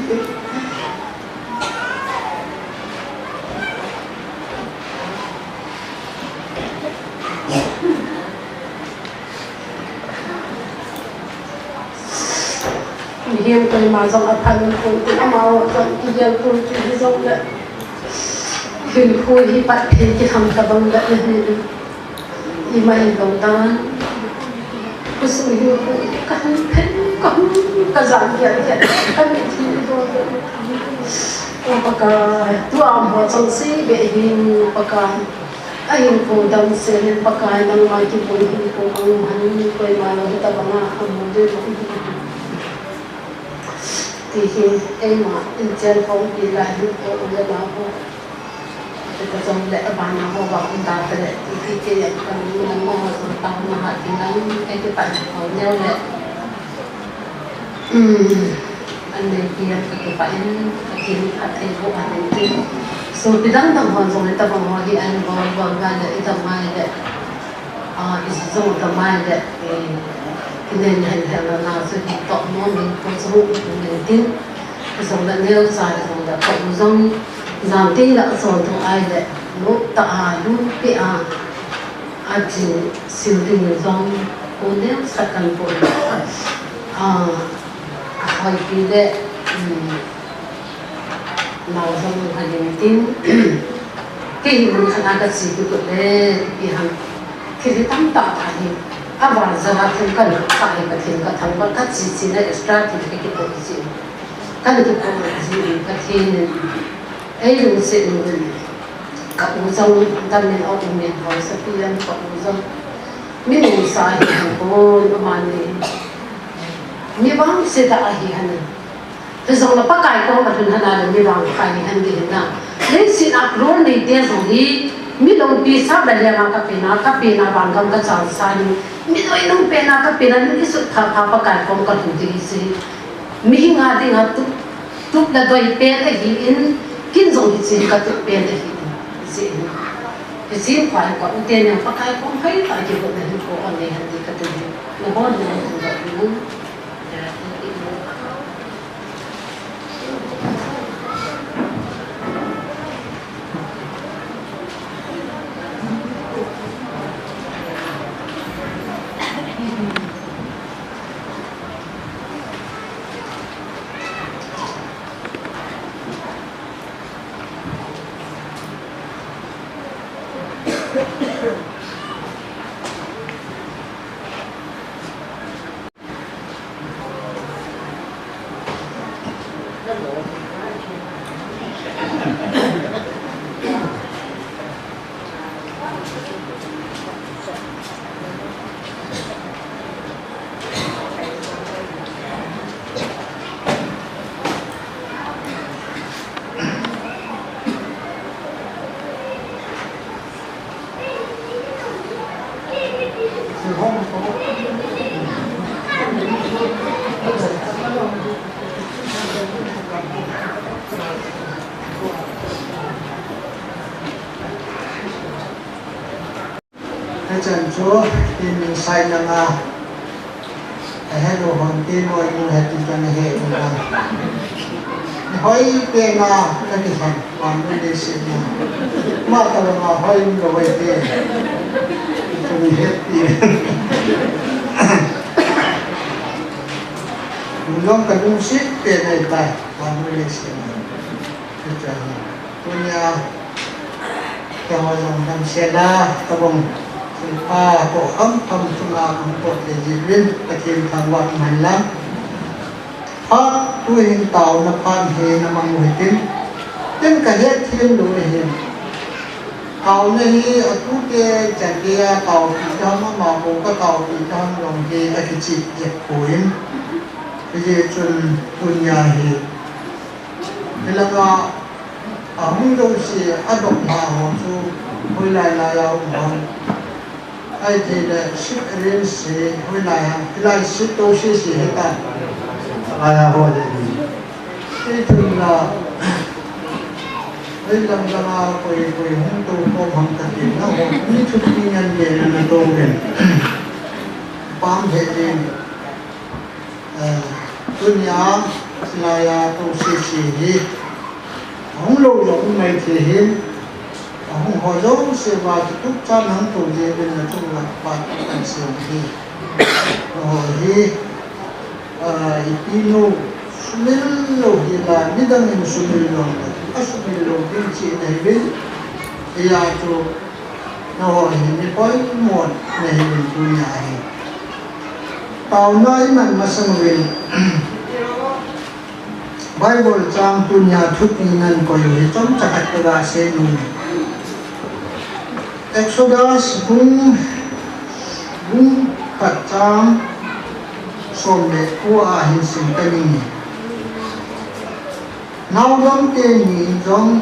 hiền tôi mà dòng ở thành cũng mau dòng cái giờ tôi chỉ dòng đấy hiền khui hi bắt thì cái thằng cả bằng đấy thì mày đầu ta cái sự hiền khui cái dạng vậy cái vị trí rồi baka tu am ho chang si be hin baka ahin ko dam se hin baka nang mai ki boi hin ko ang han ko ma lo ta bana am de thì em mà in trên phong thì là những cái người đó thì có trong lẽ bà nào họ bảo ông ta thì cái cần những người mà họ tao mà họ thì nó cái bạn họ nhau đấy anh này kia cái bạn thì anh thấy bộ anh ấy so bidang tang hon zong ita bang ho hi an bang ga da ita mai da is zong ta mai da kinen hen hen na so hi to mo min ko so min tin zong da neo sa zong da ko zong zam tin da so to ai da no ta a lu pe a ji sil ding zong ko neo sa kan ko hoi pi da nào xong hành trình tin cái hình khả năng cái gì cũng để bị hàng khi thì tăng tạo thành hình vào giờ học thêm cần phải cái thêm cái thằng con các gì là extra thì cái bộ gì cái này cũng gì cái thêm ấy luôn sẽ các bộ dòng tâm nên ở trong miền họ sẽ đi lên các bộ dòng mình sai hàng con mà này mình vẫn sẽ đã hiểu thế rồi là bắt cái con mà thằng nào là mi vàng khai hành gì na lấy xin áp luôn đi tiền rồi đi mi long pi sắp là làm cái pina vàng cầm cái chảo sai mi nói nông pina cái pina mi cái sự thà bắt cái con cái thùng gì gì mi ngã đi ngã tụt là đôi pena cái gì in kinh rồi gì cái tụt pena cái gì cái gì phải có tiền này bắt cái con thấy tại vì bọn này có anh này hành gì cái tụt nó bỏ đi nó tụt chân chúa tin mình sai năng à hay đồ hồn tin rồi nhưng hết tin cho này hệ của mình hỏi tiền à cái gì vậy còn cái gì xin mà tao mà hỏi đồ về tiền cho mình hết tiền mình không cần dùng ship tiền này tại còn cái gì xin cái chuyện tôi nhà cho họ dùng làm xe đa tao bông ko am tunga am ko te jibin takin thangwan manlam ha tu hin tau na pan he na mang hitin ten ka he thim lu he tau ne hi atu te chandia tau ti jam ma ko ka tau ti jam long ke a ki chi je koin ye chun punya hi elanga ahung do si adop ma ho chu hoi lai la ya hong ai thì là ship arrange hồi lại ship đâu ship gì hết ta ai hồi cái thường là đây là quầy không tu có bằng cái gì nó hồi những chút kinh nhân về là tu về bám hệ gì dunia là tu ship gì không lâu lắm này thì hiếm không họ giống sự vào chút cho nó tụ gì bên là chung là bạn cần sử dụng rồi thì ipino sumilo thì là biết rằng mình sumilo cái sumilo cái chị này biết thì là chỗ rồi thì có một này mình tu nhà thì tàu nói mà sang về Bible trang tu nhà thuyết nên có nhiều trong chắc cái là sẽ luôn Exodus bung kacang sombe kuah hinsin peningi. Naudam ke ni jong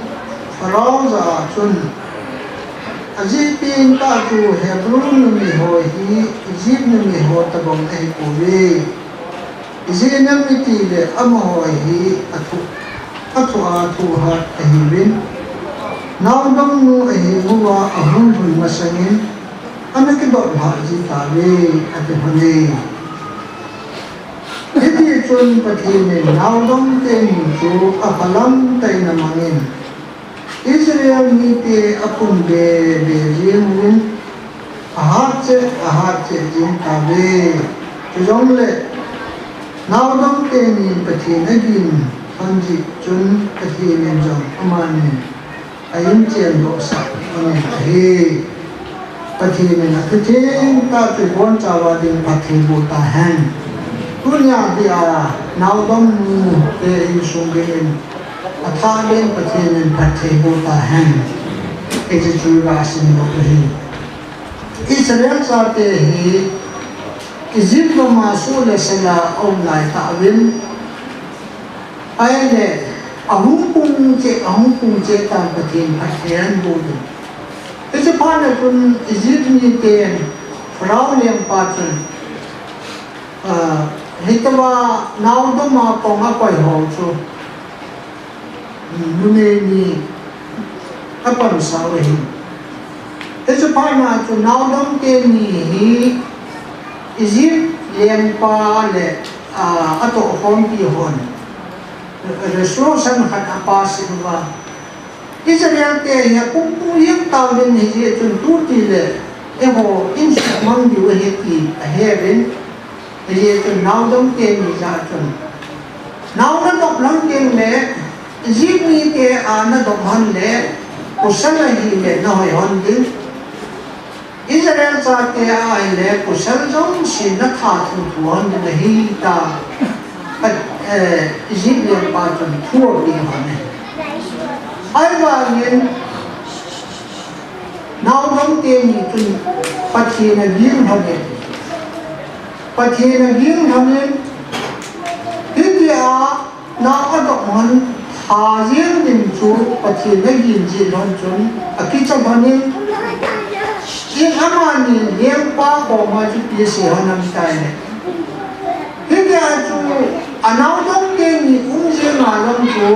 farao za chun aji pin ta tu hebron mi ho hi Egypt mi ho ta bom ai ko ve Israel mi ti le am ho hi atu ha hi win now dom nu ai huwa ahun bun masangin anaki dot ha ji ta ve ate hone Jadi chun pathine now dom te ni chu apalam tai na mangin Israel ni te apun be jing win ahat se jing ta ve chong le now dom te ni pathine gin hanji chun pathine jong amani ayin chen do sa ani he pathine na thing ta te bon chawa ding pathi bo ta han dunia dia now dom te in sungin Athagen pathinen pathe bota han ejuga sin bohi Israel sate hi Egypt ma sule sela online ta win aile ahung pung che ta pathin pathian bodu ese pana kun Egypt ni ten frau lem patun hitwa now do ma ponga koi ho chu Nuneni apa misalnya ini? Itu pana tu naudam kini izin lempa le atau hompi hon resursan kan apa sih ba? Israel ke ya kumpul yang tahu ni je tu le eho instrumen diwehti heaven je tu naudam kini jatun naudam tak langkeng le Jimmy ke ana domhan le kusal hi le na hoy hon din Israel sa ke ai le kusal jong sin na tha thu thuan ne hi ta Jimmy pa chon thuo bi hon ai ba yin now dom te ni tun pathi na gin hon dia na adop man Hazir din chu pathi na gin ji lon chun akicha bani in amani lem pa ko ma chu pi se hanam tai ne hidya chu anau dom ke ni je na lam chu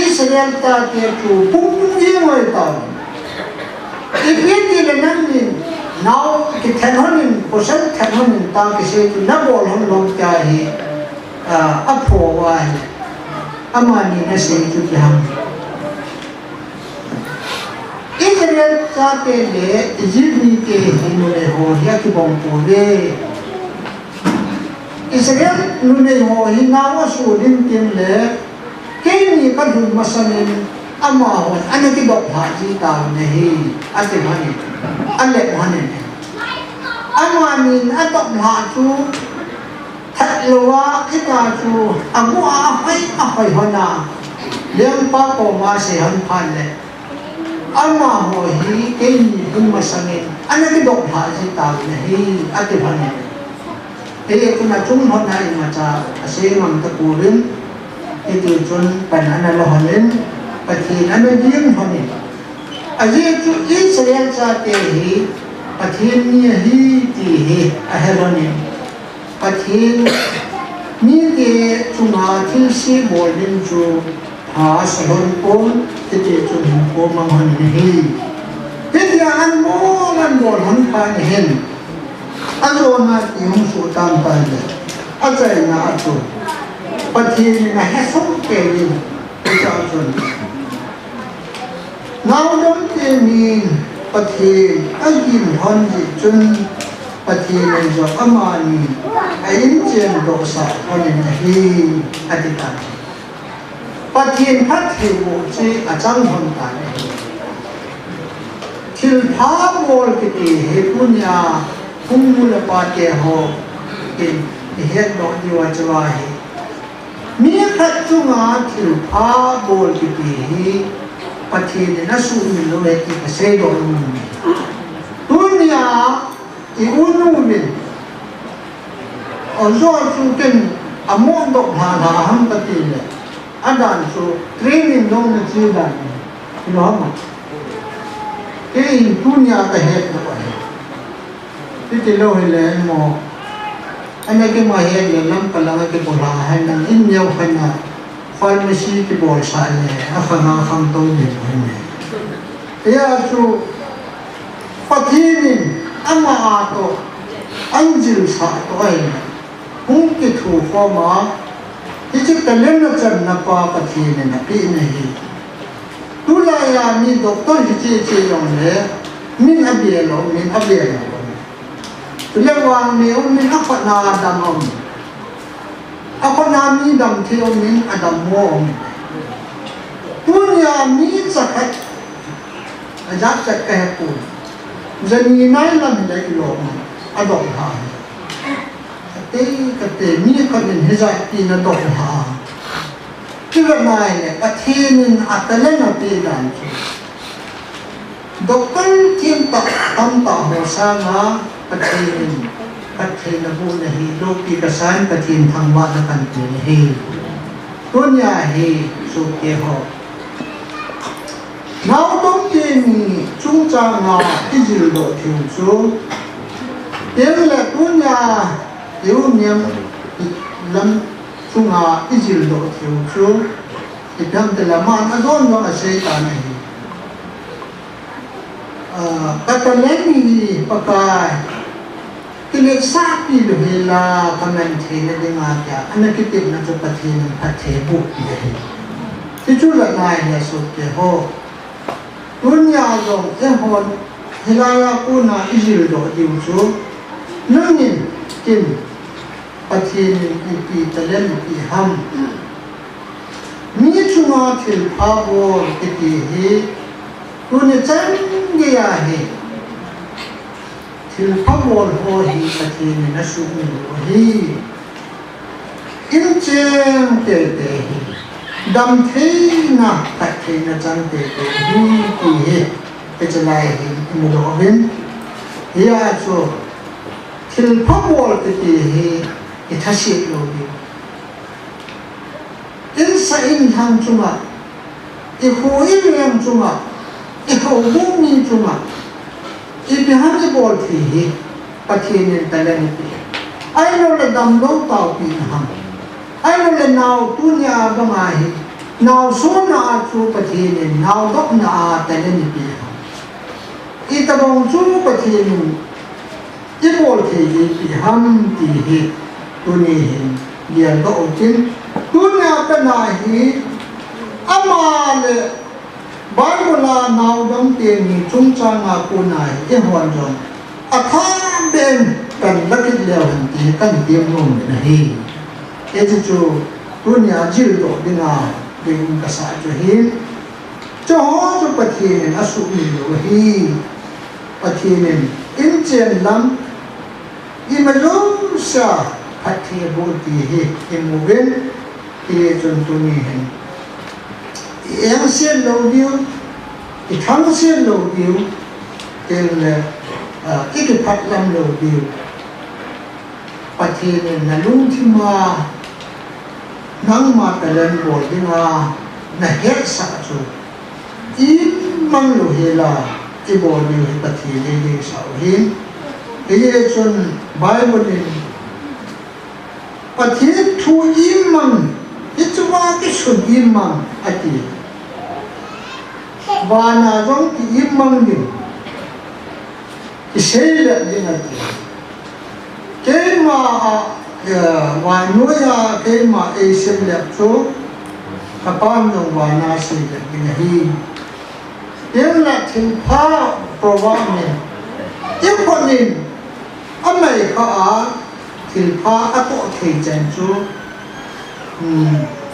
Israel ta ke chu pung ye moi ta ipiti le nan ni now ki thanon posal thanon ta ke se chu na bol hon long ta hi apho wa amani na se chu jam Israel sa te le Egypt ke hinu le ho ya ki bong po le Israel nu ne ho hi na wa su din tin le ke ni ka dun masanin ama ho ana ki dok pha ji ta ne hi ate mani alle mani amani atop ha chu thật là cái ta chú anh mua phải hona liên pa cổ mà sẽ hơn phan lệ anh mà hỏi hi cái gì cũng mà sang em anh cái độc hại gì ta này hi anh cái phần này thế cũng là chúng hôm nay mà cha sẽ làm tập cố lên cái từ chun bản anh là hoàn lên và thì anh mới riêng hoàn này anh chú ít sẽ ra cái hi và thì như hi thì hi anh hoàn này Pathin ni ke chunga thil si bolin chu ha salon pon te chu ko mang han hi te dia an mo lan bol han pa ni hen azo na ti hum su tam pa le azai na atu Pathin na he som ke ni te cha chun now dom te ni Pathin agin han ji chun Pathin jo amani ayin chen do sa honin hi adita Pathin phat hi wo chi achang hon ta thil pha bol ki ti he punya kumul pa te ho in he do ni wa chwa hi mi khat chunga thil pha bol ki ti hi Pathin na su mi lo le ki se do dunia iunumin onzo chu ken amon dok ha ham patile adan chu training dong na chi dan น้องที่ทุนยาแต่เหตุอะไรที่จะเล่าให้เล่นหมออันนี้ก็มาเหตุอย่างนั้นก็แล้วก็บอกให้นั่งอินเดียขนาดฟาร์มาซีที่บอกใช่เลยขนาดคำตัวเดียวนี่ยาจูปฏิทินอันมาอาโตอันจิลสาตัวเองหุ่นกิถูกข้อมาที่จะเป็นเรื่องจันทร์นับปฏิทินนับปีนี้ตุลายามีด็อกเตอร์ที่เชี่ยวชาญเลยมินอับเบียโลตุลาวางมีมินอัปนาดำอัปนามีดำที่มินอดัมโมตุลามีสักอาจารย์จะแก่ปุ่นจะมีนายนั่นได้กิโลอดอกหาแต่มีคนหนึ่งที่จะกินอดอกหาที่ว่านายเนี่ยประเทศนึงอัตเลนอตีดันด็อกเตอร์ทีมตัดทำต่อหัวสร้างประเทศนึงประเทศนบุรีฮีโลกีกษานประเทศทางวัดกันตัวฮีตัวเนี้ยฮีสุเกหอนาต้องเกี่ยมีจุงจางาอิจิลโดทิวจูเดี๋ยวแหละตัวเนี้ยเดี๋ยวเนี่ยลำจุงาอิจิลโดทิวจูที่ทำแต่ละมันอดอนว่าเสียตาไหนแต่ตอนนี้ปากายที่เล็กสักที่เวลาคำนั้นเทนได้มาจากอันนั้นคิดถึงจะประเทศนั้นประเทศบุกเลยที่จุดละนายเนี่ยสุดเจ้าดุนยาจงเจ้าคนเฮลายากูนาอิจิลโดดิวจูนั่งยินกินประเทศนี้ปีตะเล่นปีห้ำมีจุงอาทิลพาโวติปีฮีดุนจังเกียฮีทิลพาโวโฮฮีประเทศนี้นัสุมิโฮฮีอินเจงเตเตฮีดำเทนะตัดเทนะจังเตเตฮีปีฮีเป็นจะไล่ฮีมุโดบินฮีอาโซทิลพาโวติปีฮีอิทัชิโลบิอินสัยทางจุมาอีหูอิเลียมจุมาอีหูบุ้มีจุมาอีพิหารจะบอลที่ประเทศนี้แต่ละนิดไอ้เราเลยดำลงต่อปีนะไอ้เราเลยนาวตุนยาบังไงนาวโซนาจูประเทศนี้นาวดอกนาแต่ละนิดอีตะบงจูประเทศนี้อีบอลที่พิหารที่ตุนี้เรียนก็อจินตุนยาเป็นนายอามาเลบาบุลานาวดังเตียงจุงจางอากูนายเอหวันจงอาคาเบนกันลักเลียวหันตีกันเตียงลงนะฮีเอจิจูตุนยาจิลโดดินาเดินกษาจูฮีจ้าจูปะเทียนอสุมิโลฮีปะเทียนอินเจนลัมอิมาลุสาพัทเทบุตรีฮีอิมูเวนเอจุนตุนีฮียังเสียโลดิวอีกทั้งเสียโลดิวเต็มเลยอีกพัดลำโลดิวประเทศนั้นลุงที่มานั่งมาแต่เล่นบอลที่มาในเฮสาจูอีมังโลเฮลาอีบอลอยู่ประเทศนี้สาวหินเอเยจนไบเบิลประเทศทูอีมังอิจวากิสุนอีมังอดีตวานาจงที่อิมังดิที่เสียเลยนะที่เกี่ยมาวานุยาเกี่ยมาเอเชียเล็บโชขับปั้นจงวานาเสียเลยนะฮีเกี่ยมละถึงพาโปรวามีอีกคนนึงอเมริกาถึงพาอัตโตเทจันจู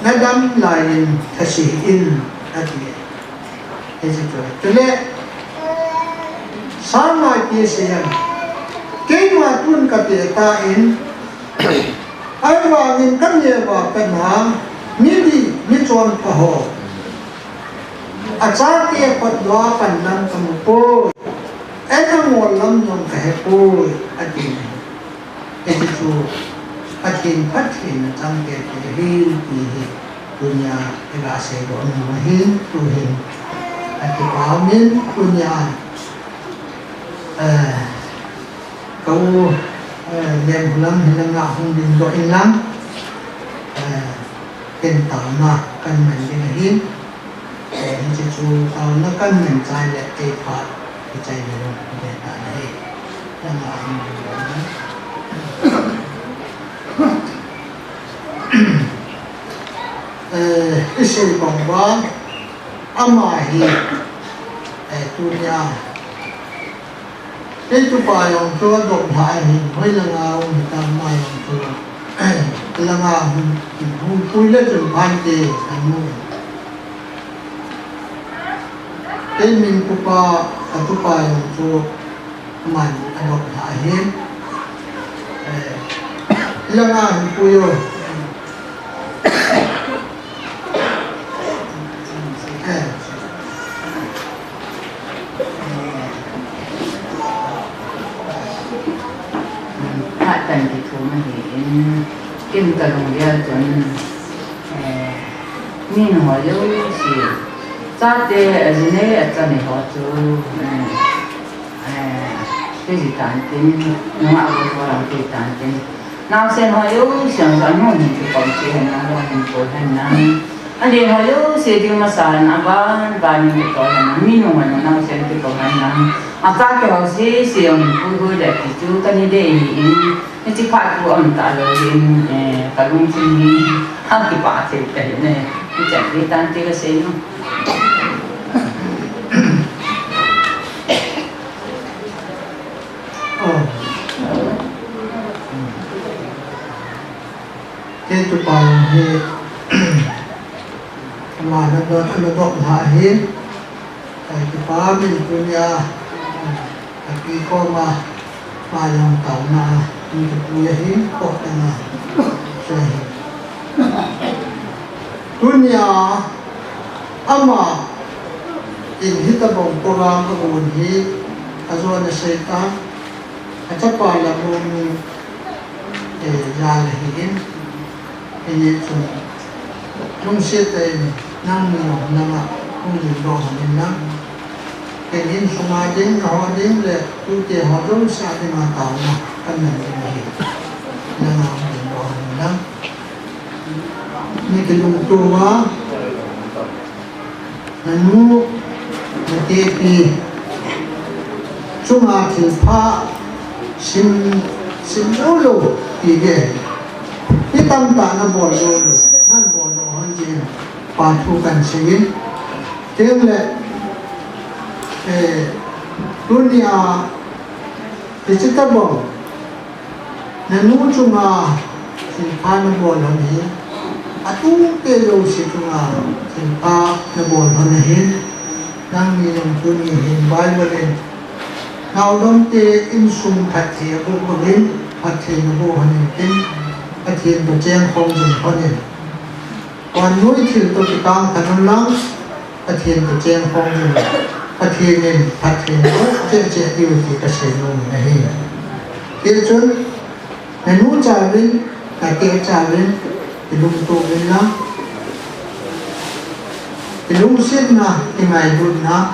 นัดดำลายทัศอินอดีตเอจิตัวตัวเล่สามารถเกี่ยเสียงเกี่ยมาตุนกับเตตาอินไอ้ว่าเงินกันเยอะว่าเป็นหามีดีมีจวนพะโหอาจารย์เกี่ยปัดว่าปันนันสมุปูไอ้ทั้งหมดลำยงแก่ปูอดีตเอจิตัวพัฒน์พัฒน์จังเกตฮีฮีดุนยาเวลาเสกอนมาฮีตุหิน cái báo miền punya câu Nemkholam hilang hong din do ilangเป็นต่อมากันเหมือนกันหินแต่ที่จะชูเอานักกันเหมือนใจและใจพัดใจในโลกในตาให้ยังอ่านอยู่นะที่สิ่งของว่าอามาฮีตุนยาเป็นตุปายองตัวดอกหายหินไม่ละงาหินตามมาองตัวละงาหุ่นปุยเล็ดจนพันเตอันนู้นเป็นมินตุปาตุปายองตัวมันดอกหายหินละงาหุ่นปุยกันที่ถูกมาเห็นกินกระลงเดียวจนมีหัวเยอะสิจ้าเตะจีเน่จะไม่หัวจูเป็นจิตตันตินน้องอาบุตรเราจิตตันตินน้องเซนหัวเยอะเสียงกันนู่นนี่ที่ผมเชื่อน้องว่าเห็นตัวเห็นนั่งอันเดียวหัวเยอะเสียที่มาสานอาบ้านนี่ตัวเห็นนั่งมีหนุ่มน้องเซนที่ตัวเห็นนั่งอาตาเกี่ยวสิเสียงพูดเด็กที่จูกันนี่เด้นี่ที่พักกูอันตาเลยตาลุงที่นี่ห้ามที่ป่าเสกแต่เนี่ยที่จัดที่ตั้งที่ก็เสียงเจ้าตุปายองเฮมาแล้วก็อันดอกหายหินตุปามินปุญญาปีก็มาyang tahu na untuk punya hidup dengan saya. Dunia ama in kita bong program kebun hi azuan syaitan acap pala bong jalahin ini tu nung syaitan nang nama nung jidoh nang cái hình suma đến họ đến là tu tiền họ rất xa thì mà tạo mà căn này là gì là họ đến đó lắm như cái lùng tu á là nu là tê pi chúng ta thì pha xin lỗ lỗ thì cái tâm ta nó bỏ lỗ lỗ nó bỏ lỗ hơn gì và thu cần xin tiếng lệ dunia kita bom, nanu cuma simpan bol ini, atu kelo si cuma simpan bol ini, nang minum dunia ini Bible, now dom te insum hati aku begin, hati aku ini, hati berjaya konjen konjen, wan nui til tu kita kanan lang, hati berjaya konjen. Pathin che yêu thì cái sự luôn này kia chun này nút trà lên cái kia trà lên thì lung tu lên lắm thì lung xiết na thì mày luôn na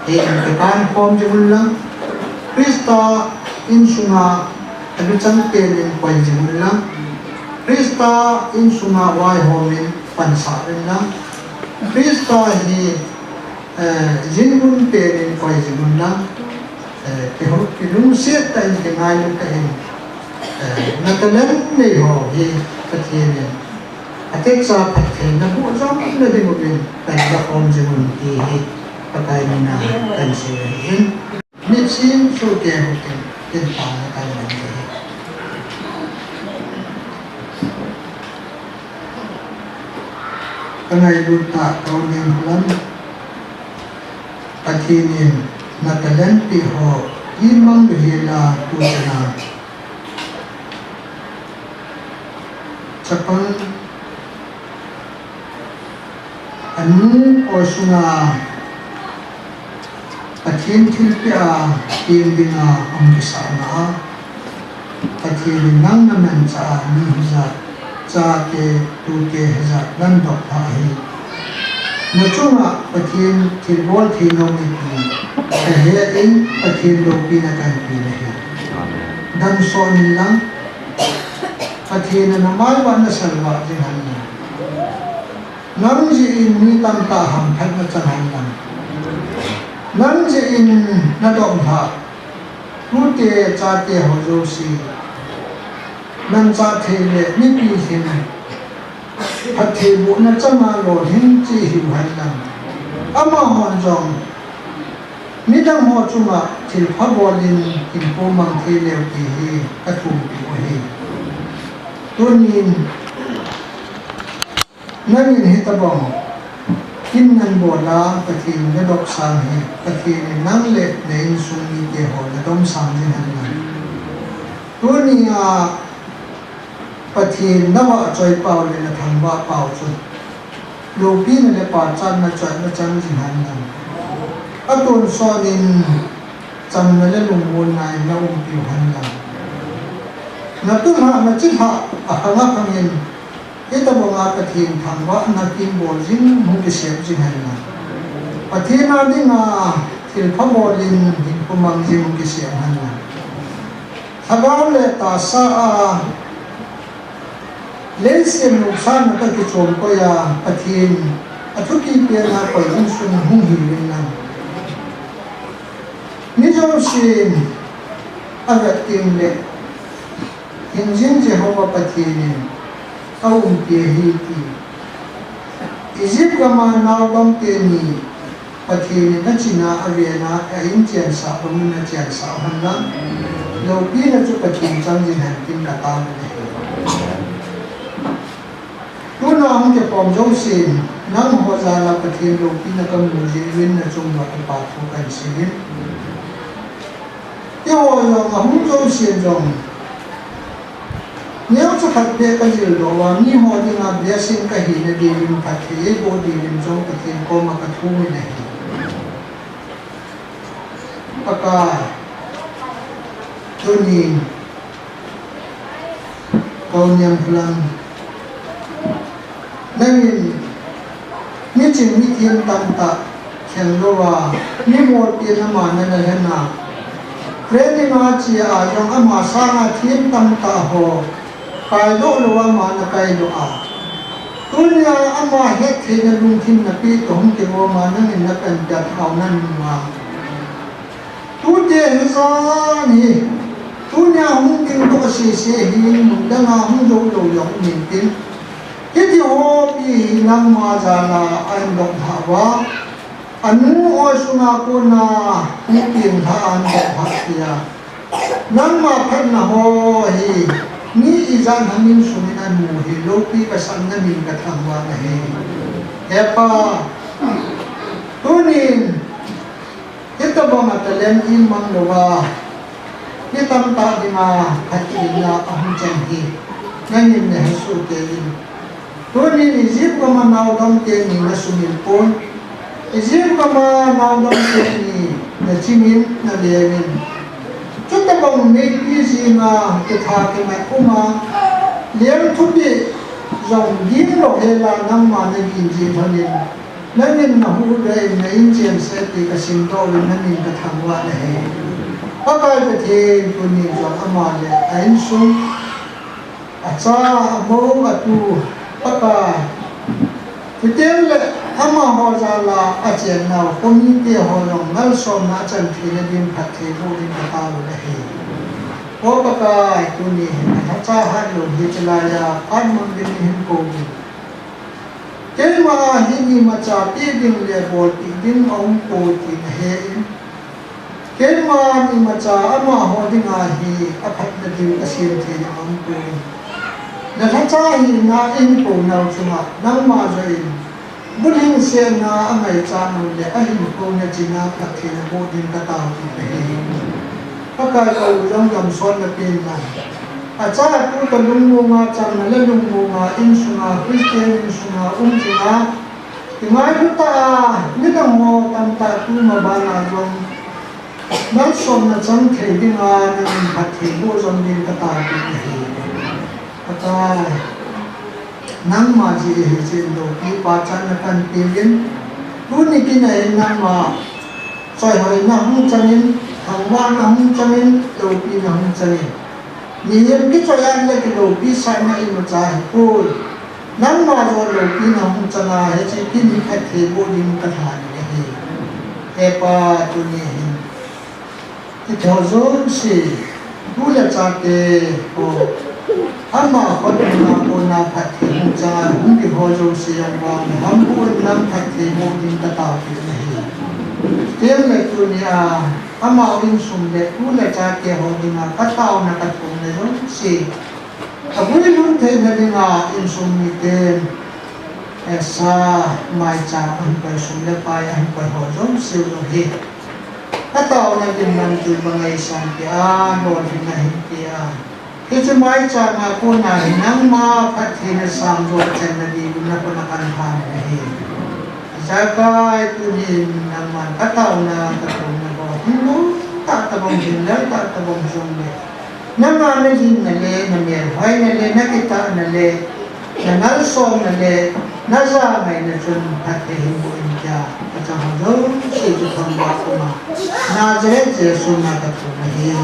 thì cái can form cho luôn lắm Krista in sunga anh chẳng tiền lên quay cho luôn lắm Krista in sunga wai homin pan sa lên lắm Krista thì jingun perin koi jingun na cái lung xiết tại cái ngay lúc cái nó cái lớn này họ gì phát hiện này cái sao phát hiện nó bộ giống nó đi một bên tại các ông jingun thì cái mình là cần sự hiện nít xin số tiền một tiền tài cái mình cái này luôn ta câu niệm lắm Patinin nakalenti ho imang duhila tuana Chapan anu osunga patin tilpia timbinga amkisana patin nang naman sa nihiza sa ke tuke hiza landok tahi na chunga pathian thilbol thino ni he in pathian lo pi na kan pi na he dan so ni lang pathian na mai wa na salwa jin han na nam ji in ni tam ta ham phat na chan han na nam ji in na dom ha tu te cha te ho jo si nan cha the le ni pi hinพัดเทบุญจะมาโหลดหินจีหิวหันลังอามาหอนจงมิดังหัวจุงะถิลพับบอลินหินโพมังเทเลวกีฮีกระทุมปิวฮีตัวนี้นั่งยินหิตบองกินนันบอลาปะทีนดอกสางฮีปะทีนนั่งเล็ดในสุนีเกหอและดมสางจินหันลังตัวนี้ปะทีนวะจอยเป่าเลยนะทางว่าเป่าจุดโลกีนั่นแหละป่าจันมาจอยมาจังสิหันนั่นอัตุนซอนินจำนั่นแหละลุงมูลนายนาอุ้มปิวหันนั่นนับตุ้มหามาจิตหาอ่ะข้างข้างเงินที่ตะบงอาปะทีนทางว่านักกินบอลจินมุกเสียบจิหันนั่นปะทีนนั่นนี่งาที่พระบอลินหินพมังจิมุกเสียบหันนั่นถ้าเราเลตาซาเลนเสียงลูกซ้ำก็จะชมก็ยาปะทีนทุกทีเปลี่ยนมาปล่อยยิ่งสุ่มหุ่นหิวนั่นนี่เจ้าสินอะไรติมเล็กเห็นยิ่งจะหัวปะทีนเอาเปียฮีตีอียิปต์ก็มานาวบังเตนีปะทีนนั่นจีน่าอาเรียนาอินเจียนสาวมันนั่นเจียนสาวหันนั่นเราพี่นั่นจุปะทีนจังจินหันกินกระตามเลยตัวน้องจะปอมจงสินนั่งหัวใจรับประเทียนลงที่นักมือเจวินนะจงหลับปากทุกันสินเดี๋ยวยังหุ่นจงสินจงเนี่ยจะขัดเบียกันจิลว่ามีหัวที่นับเบียสินก็เห็นดีวินพัดเทียบดีวินจงประเทียนก็มากระทุ่มเลยปากกาตัวนี้เขายังพลังนั่นนี่จึงมีเทียนตันตะเขียนว่านี่หมดเตียนมานั่นแหละนะเพื่อนมาเชียร์ยังอามาสร้างเทียนตันตะหัวไปดูหรือว่ามันไปดูตัวนี้อามาเฮ็ดเทียนลุงทิมนับปีตรงที่ว่ามันนั่นนับเป็นจัดเอานั่นมาตัวเดียวซะนี่ตัวนี้หุ่นกินตัวเสียหินมุ่งดังหุ่นโยโย่ยงมิ่งกินที่ที่หัวปีนั่งมาจานาอันดอกหาวะอันนู้นสุนัขคนน่ะหุ่นกินท่าอันดอกหักเสียนั่งมาพันน่ะโอ้ยนี่อีจานทำมินสุนิอันมูฮีโลกีก็สั่งนั่นมินก็ทำว่านะเฮเฮ้ป้าตัวนี้ที่ตะบงอัตเลนอินมังโลวาที่ตั้งตาดีมาพัดอินลาอันจังฮีนั่นนี่เนี่ยสุดเกินตัวนี้อิจิปต์ก็มานาวดำเตียนี่นะสุนิลปนอิจิปต์ก็มานาวดำเตียนี่นะจิมินนะเลียมินจุดตะบงมีพิจิมาที่ทากิมาอุมาเลี้ยงทุบีจงยินโลเฮลานังมาในกินจีพันินนั่นนี่นะฮูเรนในอินเจียนเซติกสิงโตลินั่นนี่ก็ทำว่าเลยพระกายประเทศตัวนี้จงอามาเลยอินซุนอาจารย์โมกัตูปากาที่เจ้าเลยอามาหัวใจละอาเจียนเราคนนี้เดียวหัวลงนั่งสอนอาจารย์ที่ดินพัดเทบุรินตาเลยโอ้ปากาตัวนี้อาจารย์ให้ลงที่จะลายาอันมันดินหินโกงเจ้ามาหินี่มาจากที่ดินเลี้ยบอลที่ดินองโกตินเฮนเจ้ามานี่มาจากอามาหัวดิงาฮีอภัทรดิวกสินที่องโกนั่นถ้าใจน่าอินโกน่าชมานั่งมาใจบุญหิงเสียน่าไม่จานุเลยอินโกเนี่ยจีน่าพัดเทียนโบดินกระตาวที่เฮพระกายเขาจังจำสอนนับเป็นนะอาจารย์พูดกับลุงมูมาจังนั่นและลุงมูมาอินสุนาคริสเตียนอินสุนาจีน่าที่ไม่รู้ตาไม่ต้องมองตามตาตู้มาบ้านอาจงนั่งสอนนั่งจังเทดิงานนั่งพัดเทียนโบจงดินกระตาวที่เฮพระกายนั่งมาจีเฮจินโดกีปาจันนักันเปลี่ยน cú này cái này nằm mà soi hỏi nằm cho nên thằng hoa nằm cho nên đầu pi nằm cho nên niệm cái soi ăn là cái đầu pi sai này mà trái ôi nằm mà rồi đầu pi nằm cho là hết chỉ cái niệm cái thế bộ niệm cái thà này hết ba tu niệm cái theo dõi gì cú là cha cái ama kon na ona phathi cha hum ki ho jo se wa ham bu nam phathi mo din ta ta ki nahi tem le tu ni a ama in sum le tu le cha ke ho din na ka ta na ka tu ne jo se a bu lu the na din a in sum ni te esa mai cha an pa sum le pa an pa ho jo se lo he ka ta na din nan tu ba ngai san ke a no din na hi ke a cái chỗ mai cha mà cô này nắng ma phát hiện là sang rồi chân là đi nó có là căn phòng này giá cái tôi nhìn nằm mà cắt tàu là cắt tàu là bỏ không nó cắt tàu bông hình đấy cắt tàu bông sông này nằm mà nó gì này lên nó miền hoài này lên nó cái ta này lên nó nấu sông này lên nó ra này nó chân phát hiện bộ hình cha cho họ đó sự cho thằng bác của mà na dễ dễ sung na cắt tàu này